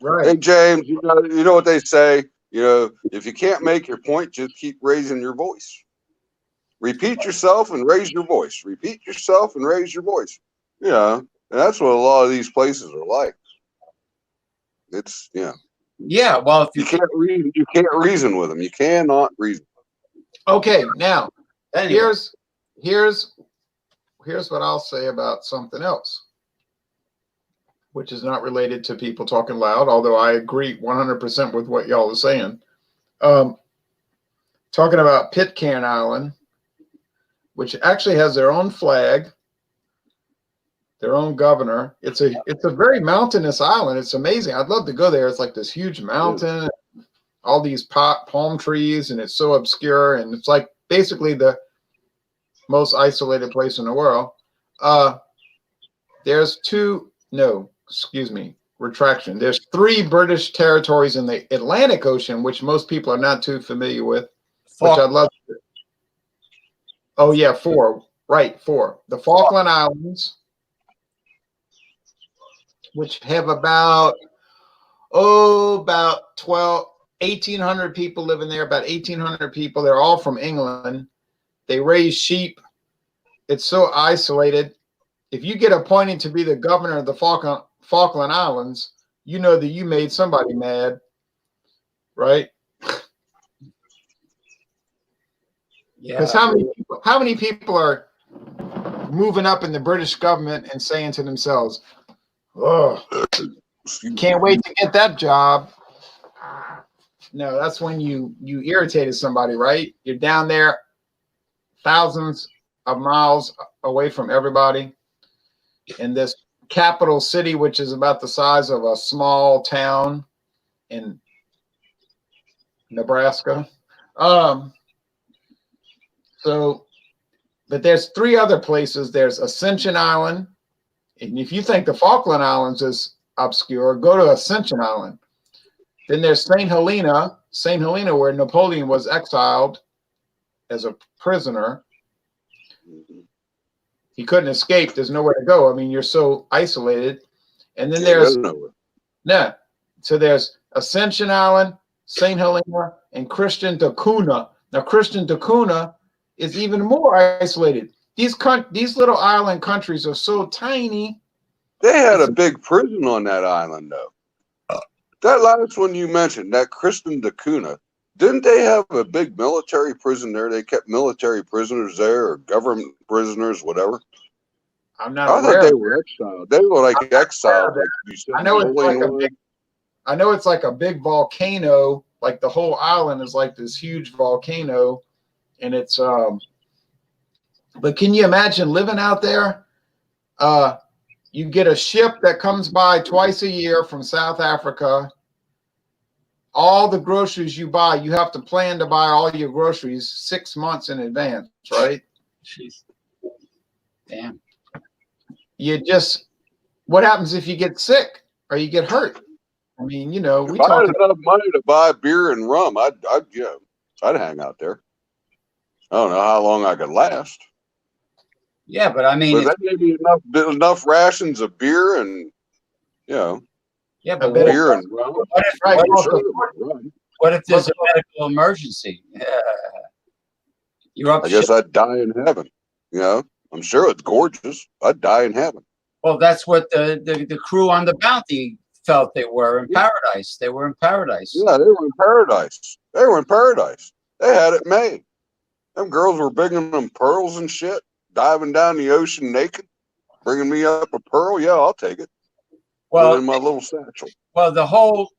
Right. Hey, James, you know what they say? If you can't make your point, just keep raising your voice. Repeat yourself and raise your voice. Repeat yourself and raise your voice. And that's what a lot of these places are like. It's Yeah, well, if you can't reason with them. You cannot reason. Okay, now anyway. here's what I'll say about something else, which is not related to people talking loud, although I agree 100% with what y'all are saying. Talking about Pitcairn Island, which actually has their own flag, their own governor. It's a very mountainous island. It's amazing. I'd love to go there. It's like this huge mountain, all these palm trees, and it's so obscure, and it's like basically the most isolated place in the world. There's There's 3 British territories in the Atlantic Ocean, which most people are not too familiar with, which I'd love to. Oh, yeah, 4. Right, 4. The Falkland Islands, which have about 1,800 people living there, about 1,800 people. They're all from England. They raise sheep. It's so isolated. If you get appointed to be the governor of the Falkland Islands, you know that you made somebody mad, right? Yeah. Because how many people are moving up in the British government and saying to themselves, "Oh, can't wait to get that job"? No, that's when you irritated somebody, right? You're down there, thousands of miles away from everybody, in this capital city, which is about the size of a small town in Nebraska. But there's 3 other places. There's Ascension Island. And if you think the Falkland Islands is obscure, go to Ascension Island. Then there's St. Helena, where Napoleon was exiled as a prisoner. He couldn't escape. There's nowhere to go. I mean, you're so isolated. And then there's so there's Ascension Island, St. Helena, and Christian da Cunha. Now, Christian da Cunha is even more isolated. These little island countries are so tiny. They had a big prison on that island, though. That last one you mentioned, that Christian da Cunha, didn't they have a big military prison there? They kept military prisoners there, or government prisoners, whatever. I'm not I aware. thought they were exiled. They were like exiled, like you said. I know it's like a big volcano. Like the whole island is like this huge volcano, and it's But can you imagine living out there? You get a ship that comes by twice a year from South Africa. All the groceries you buy, you have to plan to buy all your groceries 6 months in advance, right? Jeez. Damn. What happens if you get sick or you get hurt? I mean, we if I had enough money to buy beer and rum, I'd hang out there. I don't know how long I could last. Yeah, but I mean, but they gave me enough rations of beer and yeah, but beer and rum. What if there's a medical emergency? You're up. I guess I'd die in heaven. I'm sure it's gorgeous. I'd die in heaven. Well, that's what the crew on the Bounty felt they were in paradise. They were in paradise. Yeah, they were in paradise. They had it made. Them girls were bringing them pearls and shit, diving down the ocean naked, bringing me up a pearl. Yeah, I'll take it. Well, in my little satchel. Well, the whole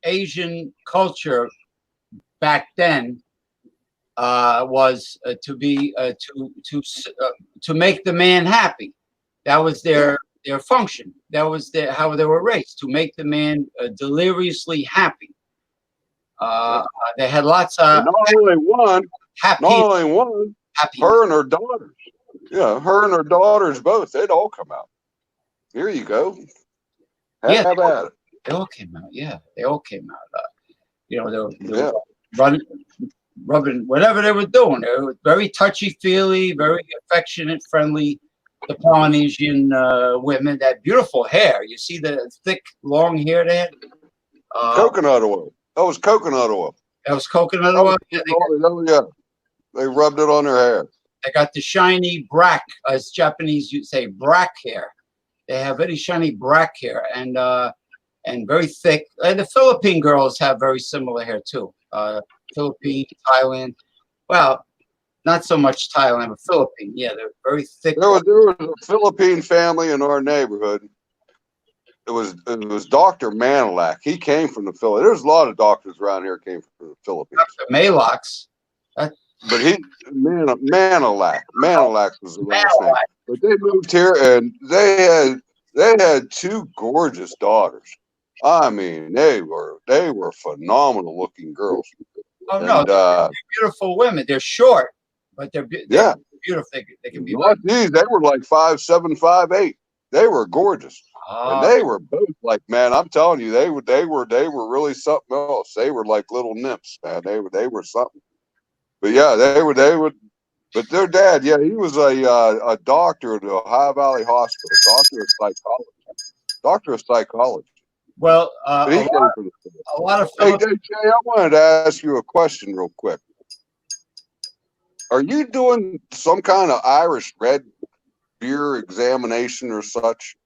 Asian culture back then was to make the man happy. That was their function. That was how they were raised, to make the man deliriously happy. They had lots of not only one, happy. Her and her daughters. Yeah, her and her daughters both. They'd all come out. Here you go. Have at it. They all came out. Yeah, they all came out. They were rubbing whatever they were doing. They were very touchy-feely, very affectionate, friendly. The Polynesian women, that beautiful hair. You see the thick, long hair they had? Coconut oil. That was coconut oil. That was coconut oil? Yeah. They rubbed it on their hair. They got the shiny brack, as Japanese you say, brack hair. They have very shiny brack hair and very thick. And the Philippine girls have very similar hair too. Philippines, Thailand. Well, not so much Thailand, but Philippine. Yeah, they're very thick. There was a Philippine family in our neighborhood. It was Dr. Manilak. He came from the Philippines. There's a lot of doctors around here came from the Philippines. Dr. Malox. But Manilak was the last name. But they moved here and they had 2 gorgeous daughters. I mean, they were phenomenal looking girls. Oh no, they're beautiful women. They're short, but they're beautiful. They can be. They were like 5'7", 5'8". They were gorgeous, and they were both like, man, I'm telling you, they were really something else. They were like little nymphs, man. They were something. But yeah, they would. But their dad, yeah, he was a doctor at the Ohio Valley Hospital, doctor of psychology. doctor of psychology. Well, But he came from the a lot of Hey, Jay, I wanted to ask you a question real quick. Are you doing some kind of Irish red beer examination or such,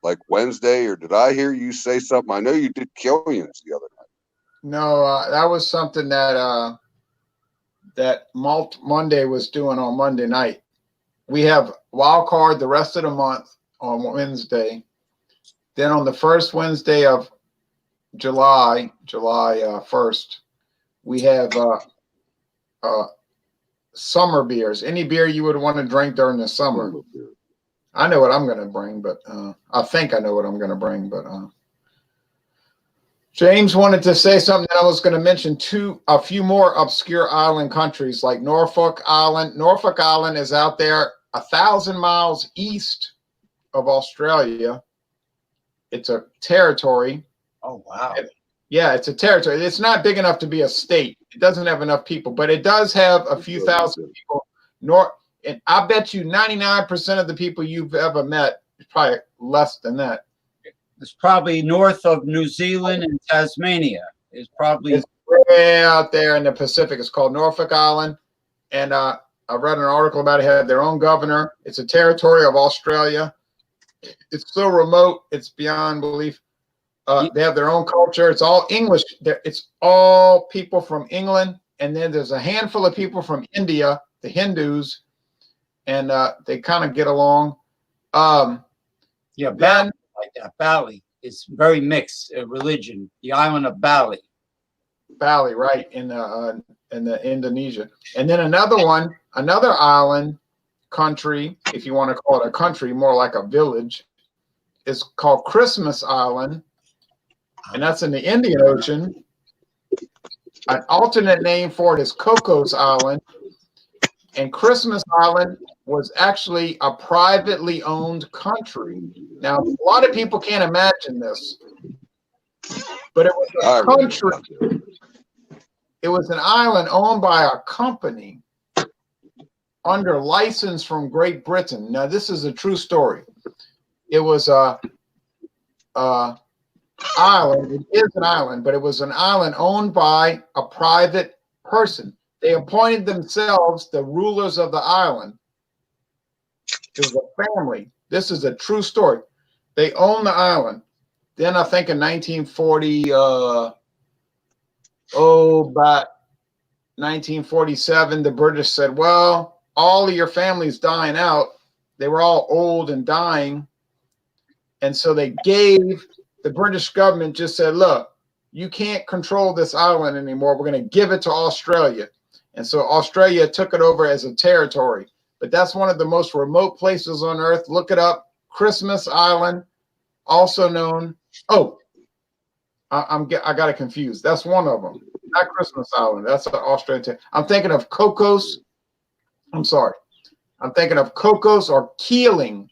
like Wednesday, or did I hear you say something? I know you did Killian's the other night. No, that was something that that Malt Monday was doing on Monday night. We have wild card the rest of the month on Wednesday. Then on the first Wednesday of July 1st, we have summer beers. Any beer you would want to drink during the summer. I know what I'm going to bring, but I think I know what I'm going to bring. But James wanted to say something that I was going to mention a few more obscure island countries like Norfolk Island. Norfolk Island is out there 1,000 miles east of Australia. It's a territory. Oh, wow. Yeah, it's a territory. It's not big enough to be a state. It doesn't have enough people, but it does have a few thousand people. And I bet you 99% of the people you've ever met is probably less than that. It's probably north of New Zealand and Tasmania. It's probably way out there in the Pacific. It's called Norfolk Island. And I read an article about it. They have their own governor. It's a territory of Australia. It's so remote. It's beyond belief. They have their own culture. It's all English. It's all people from England. And then there's a handful of people from India, the Hindus, and they kind of get along. Yeah, Bali, like that. Bali is very mixed religion. The island of Bali. Bali, right, in the Indonesia. And then another island country, if you want to call it a country, more like a village, is called Christmas Island. And that's in the Indian Ocean. An alternate name for it is Cocos Island. And Christmas Island was actually a privately owned country. Now, a lot of people can't imagine this, but it was a country. It was an island owned by a company under license from Great Britain. Now, this is a true story. It was a island. It is an island, but it was an island owned by a private person. They appointed themselves the rulers of the island. It was a family. This is a true story. They owned the island. Then I think in 1940, about 1947, the British said, well, all of your family's dying out. They were all old and dying. And so the British government just said, look, you can't control this island anymore. We're going to give it to Australia. And so Australia took it over as a territory. But that's one of the most remote places on earth. Look it up. Christmas Island, also known. Oh, I got it confused. That's one of them. Not Christmas Island. That's an Australian. I'm thinking of Cocos. I'm sorry. I'm thinking of Cocos or Keeling.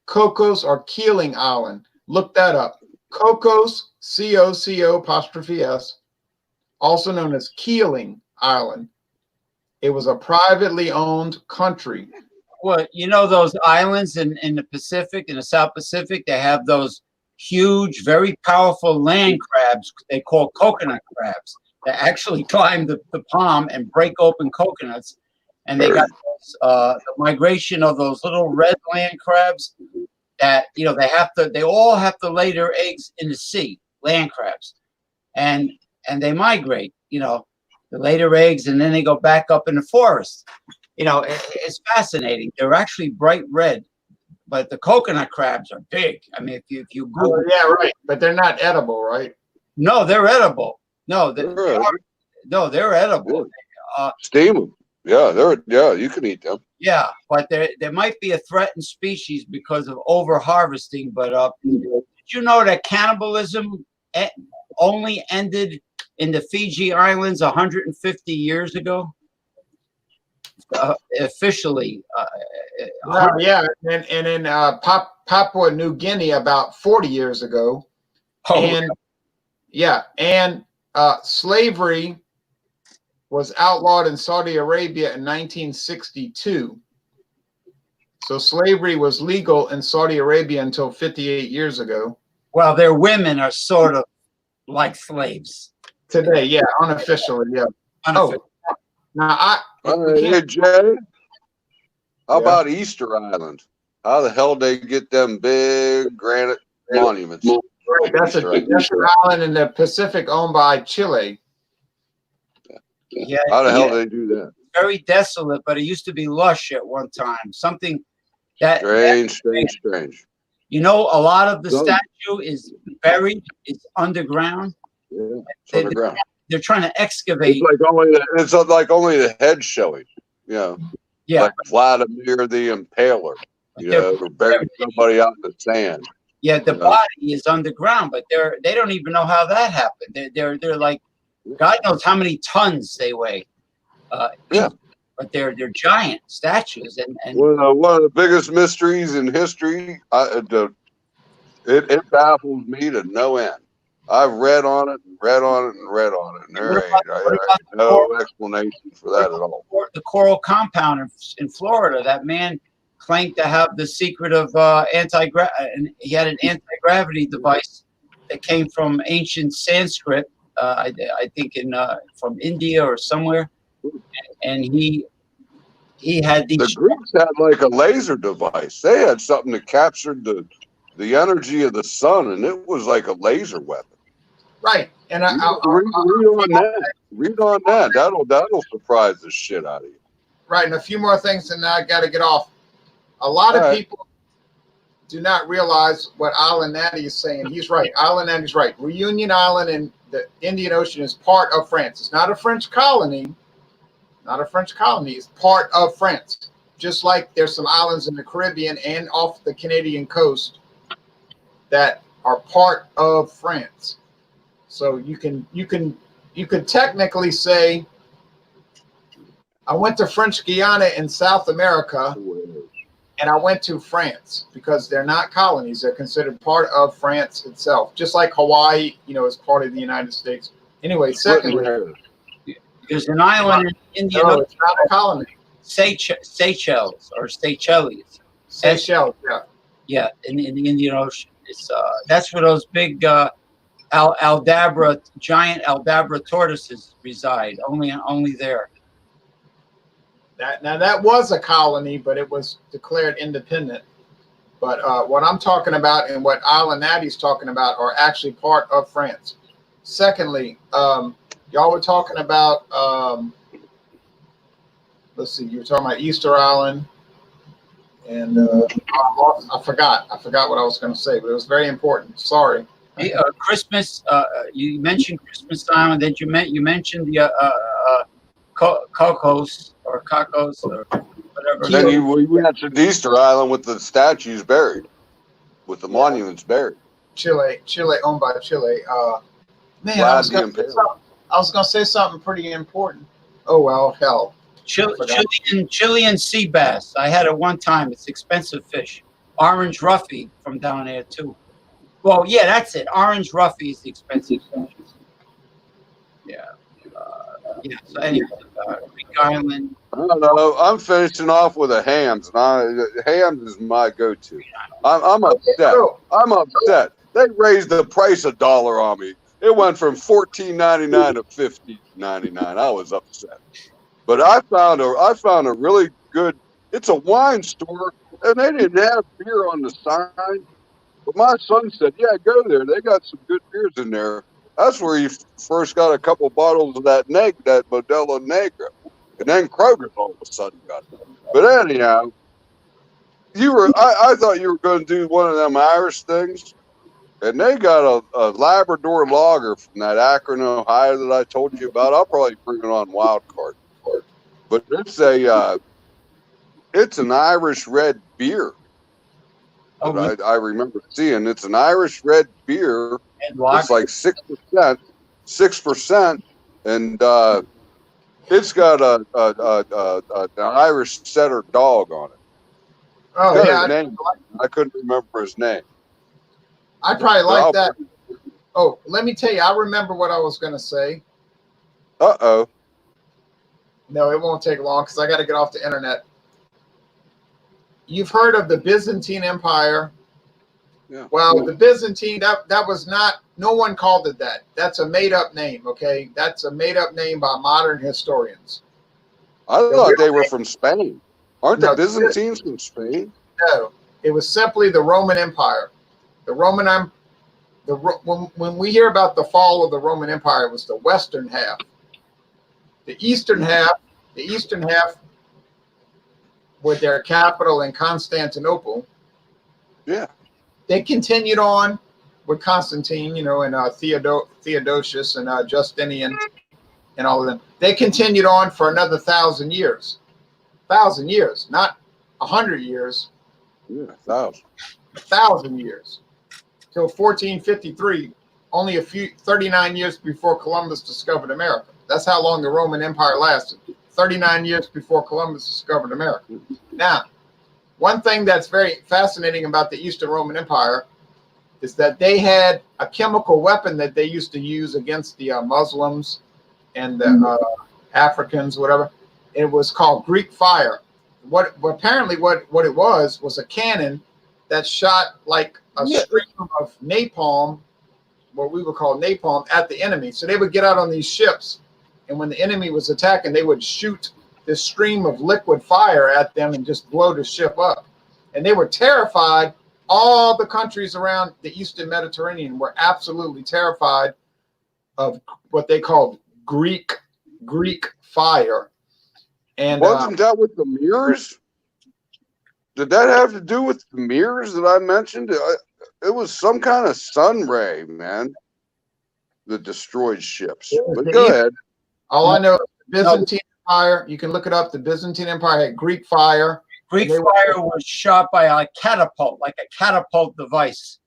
Cocos or Keeling Island. Look that up. Cocos, C-O-C-O''S, also known as Keeling Island. It was a privately owned country. Well, you know those islands in the Pacific, in the South Pacific, they have those huge, very powerful land crabs they call coconut crabs that actually climb the palm and break open coconuts. And they got the migration of those little red land crabs that, you know, they all have to lay their eggs in the sea, land crabs. And they migrate, you know, they lay their eggs and then they go back up in the forest. You know, it's fascinating. They're actually bright red, but the coconut crabs are big. I mean, if you Google, yeah, right, but they're not edible, right? No, they're edible. No, they're edible. Steam them. Yeah, you can eat them. Yeah, but there might be a threatened species because of over harvesting. But did you know that cannibalism only ended in the Fiji Islands 150 years ago? Officially. Yeah, and in Papua New Guinea about 40 years ago. Oh, and slavery was outlawed in Saudi Arabia in 1962. So slavery was legal in Saudi Arabia until 58 years ago. Well, their women are sort of like slaves. Today, yeah, unofficially, yeah. Unofficial. Oh, now we Hey, can't. Jay, how Yeah. about Easter Island? How the hell they get them big granite monuments? Right, that's an island in the Pacific owned by Chile. Yeah, How the hell yeah. they do that? Very desolate, but it used to be lush at one time. Something that Strange. you know, a lot of the So- statue is buried, it's underground. Yeah, it's They- underground. They're trying to excavate. It's like only the head showing. You know, Yeah, like Vladimir the Impaler. You know, or burying somebody out in the sand. yeah. The you know. body is underground, but they don't even know how that happened. They're like, God knows how many tons they weigh. Yeah. But they're giant statues, and One of the biggest mysteries in history. It baffles me to no end. I've read on it and read on it and read on it, and there ain't no explanation for that at all. the coral compound in Florida. That man claimed to have the secret of and he had an anti-gravity device that came from ancient Sanskrit, I think from India or somewhere, and he had The these. Greeks had like a laser device. They had something that captured the energy of the sun, and it was like a laser weapon. Right, and Read on that. Read on that. That'll surprise the shit out of you. right, and a few more things, and now I got to get off. A lot of All right. people do not realize what Island Natty is saying. He's right. Island Natty's right. Reunion Island in the Indian Ocean is part of France. It's not a French colony. Not a French colony. It's part of France. Just like there's some islands in the Caribbean and off the Canadian coast that are part of France. So you could technically say, I went to French Guiana in South America, and I went to France, because they're not colonies. They're considered part of France itself, just like Hawaii, is part of the United States. Anyway, secondly, There's an island in Indian no, Ocean, it's not a colony. Seychelles or Seychelles. Seychelles, yeah. Yeah, in the Indian Ocean. It's that's where those big giant Aldabra tortoises reside. Only there. That was a colony, but it was declared independent. But what I'm talking about and what Island Natty's talking about are actually part of France. Secondly, y'all were talking about, let's see, you were talking about Easter Island, and I forgot what I was going to say, but it was very important. Sorry. Christmas. You mentioned Christmas Island. Then you mentioned the Cocos or whatever. Then we mentioned Easter Island with the statues buried, with the monuments buried. Chile owned by Chile. Man, I was going to say something pretty important. Oh well, hell. Chilean sea bass. I had it one time. It's expensive fish. Orange roughy from down there too. Well, yeah, that's it. Orange roughy is the expensive fish. Yeah. Yeah. So anyway, Greek Island. I don't know. I'm finishing off with a hams, and hams is my go-to. I'm upset. I'm upset. They raised the price $1 on me. It went from $14.99 to $15.99. I was upset. But I found a really good. It's a wine store, and they didn't have beer on the sign. But my son said, "Yeah, go there. They got some good beers in there." That's where he first got a couple bottles of that Modelo Negra, and then Kroger's all of a sudden got it. But anyhow, I thought you were going to do one of them Irish things, and they got a Labrador Lager from that Akron, Ohio that I told you about. I'll probably bring it on wild card. But it's an Irish red beer. That I remember seeing. It's an Irish red beer. It's like 6%, and it's got an Irish setter dog on it. Oh yeah, I couldn't remember his name. I probably like that. Oh, let me tell you, I remember what I was going to say. Uh-oh. No, it won't take long because I got to get off the internet. You've heard of the Byzantine Empire? Yeah. Well, the Byzantine, that was not, no one called it that. That's a made up name, okay? That's a made up name by modern historians. I The thought they real were name, from Spain. Aren't the no, Byzantines from Spain? no, it was simply the Roman Empire. The Roman when we hear about the fall of the Roman Empire, it was the western half. The eastern half, with their capital in Constantinople, Yeah. they continued on with Constantine, and Theodosius and Justinian and all of them. They continued on for another 1,000 years. 1,000 years, not 100 years. Yeah, 1,000. 1,000 years till 1453. Only 39 years before Columbus discovered America. That's how long the Roman Empire lasted. 39 years before Columbus discovered America. Now, one thing that's very fascinating about the Eastern Roman Empire is that they had a chemical weapon that they used to use against the Muslims and the Africans, whatever. It was called Greek fire. What it was a cannon that shot like a stream of napalm, what we would call napalm, at the enemy. So they would get out on these ships, and when the enemy was attacking, they would shoot this stream of liquid fire at them and just blow the ship up. And they were terrified. All the countries around the Eastern Mediterranean were absolutely terrified of what they called Greek fire. And wasn't that with the mirrors? Did that have to do with the mirrors that I mentioned? It was some kind of sun ray, man, that destroyed ships. But go ahead. All I know is the Byzantine Empire, you can look it up, the Byzantine Empire had Greek fire. Greek fire was shot by a catapult, like a catapult device.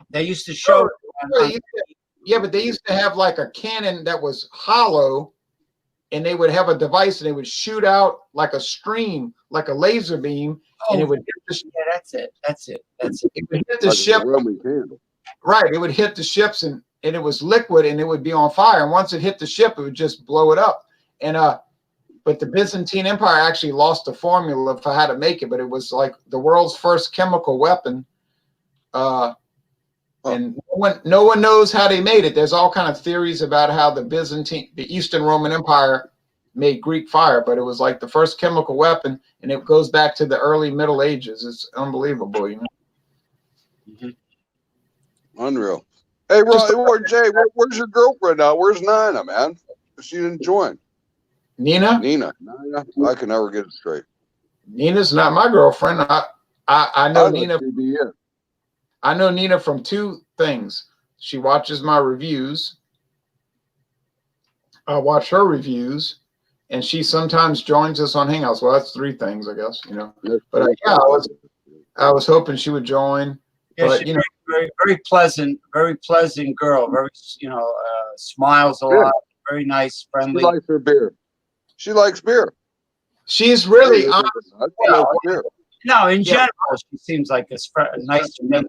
They used to show yeah, but they used to have like a cannon that was hollow, and they would have a device and they would shoot out like a stream, like a laser beam, and it would hit the ship. Yeah, that's it. It would hit the ship. Right. It would hit the ships, and it was liquid, and it would be on fire. And once it hit the ship, it would just blow it up. And but the Byzantine Empire actually lost the formula for how to make it, but it was like the world's first chemical weapon. And no one knows how they made it. There's all kind of theories about how the Eastern Roman Empire made Greek fire, but it was like the first chemical weapon, and it goes back to the early Middle Ages. It's unbelievable, Mm-hmm. Unreal. Hey, Jay, where's your girlfriend now? Where's Nina, man? She didn't join. Nina? I can never get it straight. Nina's not my girlfriend. I know Nina. I know Nina from two things. She watches my reviews. I watch her reviews, and she sometimes joins us on Hangouts. Well, that's three things, I guess, But yeah, I was hoping she would join. Yeah, but she's very pleasant girl. Very, smiles a lot. Very nice, friendly. She likes her beer. She likes beer. She's really honest. No, in general, she seems like this nice to me.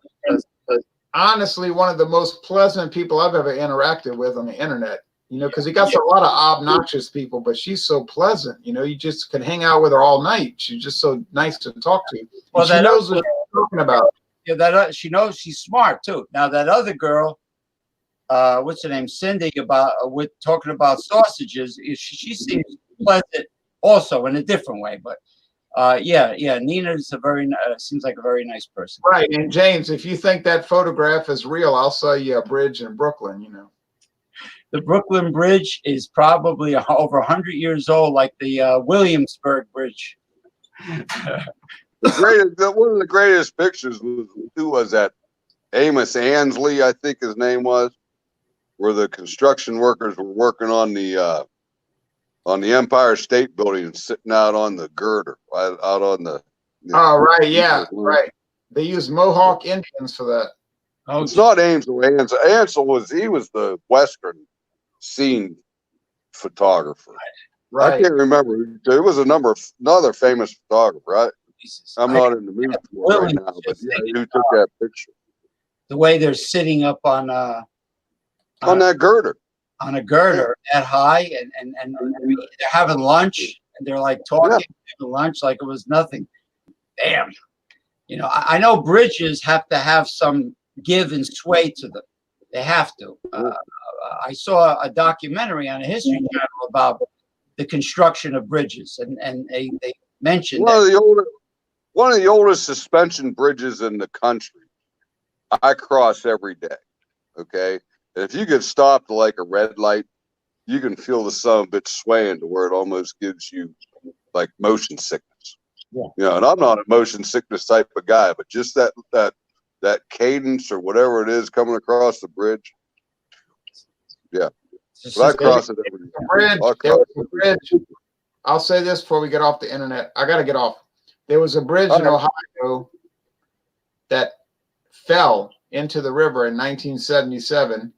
Honestly, one of the most pleasant people I've ever interacted with on the internet. Because he got a lot of obnoxious people, but she's so pleasant. You just could hang out with her all night. She's just so nice to talk to. Well, she knows what she's talking about. Yeah, she knows she's smart too. Now that other girl, what's her name, Cindy, with talking about sausages, she seems pleasant also in a different way. But Nina's seems like a very nice person. Right, and James, if you think that photograph is real, I'll sell you a bridge in Brooklyn. The Brooklyn Bridge is probably over 100 years old, like the Williamsburg Bridge. One of the greatest pictures was that Amos Ansley, I think his name was, where the construction workers were working on the Empire State Building and sitting out on the girder, out on the. Oh right, yeah, right. They used Mohawk Indians for that. Oh, it's not Ansel. Ansel was the Western scene photographer. Right. I can't remember. There was another famous photographer, right? I'm not in the mood for it right now, but yeah, who took that picture? The way they're sitting up on that girder. On a girder that high, and they're having lunch, and they're like talking, having lunch like it was nothing. Damn. You know, I know bridges have to have some give and sway to them. They have to. I saw a documentary on a History Channel about the construction of bridges, and they mentioned one of the oldest suspension bridges in the country. I cross every day. Okay, and if you get stopped like a red light, you can feel the son of a bitch swaying to where it almost gives you like motion sickness. Yeah. You know, and I'm not a motion sickness type of guy, but just that cadence or whatever it is coming across the bridge. Yeah. But I cross it every day. There was a bridge. I'll say this before we get off the internet. I got to get off. There was a bridge in Ohio that fell into the river in 1977.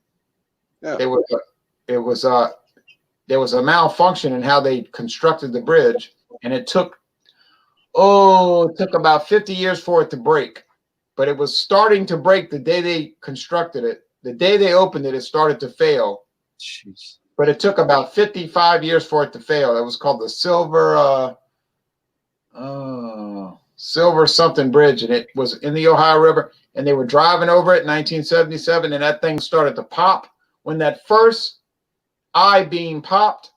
Yeah. There was a malfunction in how they constructed the bridge, and it took about 50 years for it to break. But it was starting to break the day they constructed it. The day they opened it, it started to fail. Jeez. But it took about 55 years for it to fail. It was called the Silver something bridge, and it was in the Ohio River, and they were driving over it in 1977, and that thing started to pop. When that first I-beam popped,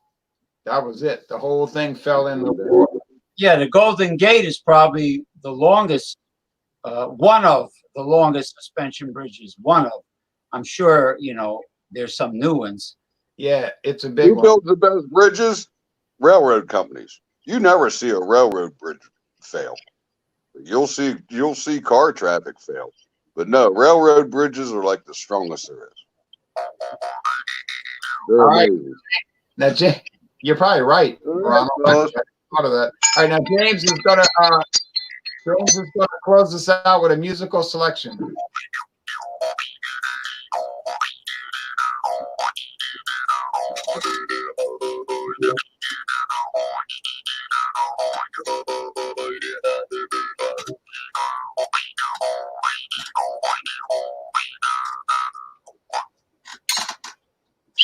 that was it. The whole thing fell in the water. Yeah, the Golden Gate is probably the longest, one of the longest suspension bridges. One of, I'm sure, you know, there's some new ones. Yeah, it's a big Who one. builds the best bridges? Railroad companies. You never see a railroad bridge fail. You'll see car traffic fail, but no, railroad bridges are like the strongest there is. They're amazing. Now, James, you're probably right, Ronald. I thought of that. All right, now James is gonna close this out with a musical selection.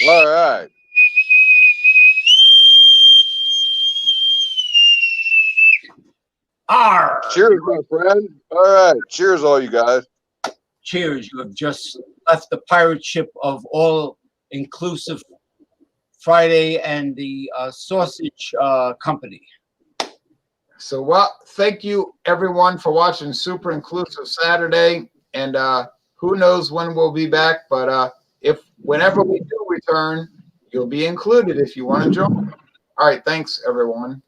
All right. Arr! Cheers, my friend. All right. Cheers, all you guys. Cheers. You have just left the pirate ship of all-inclusive Friday and the sausage company. So, well, thank you everyone for watching Super Inclusive Saturday, and who knows when we'll be back, but whenever we do return, you'll be included if you want to join. All right, thanks everyone.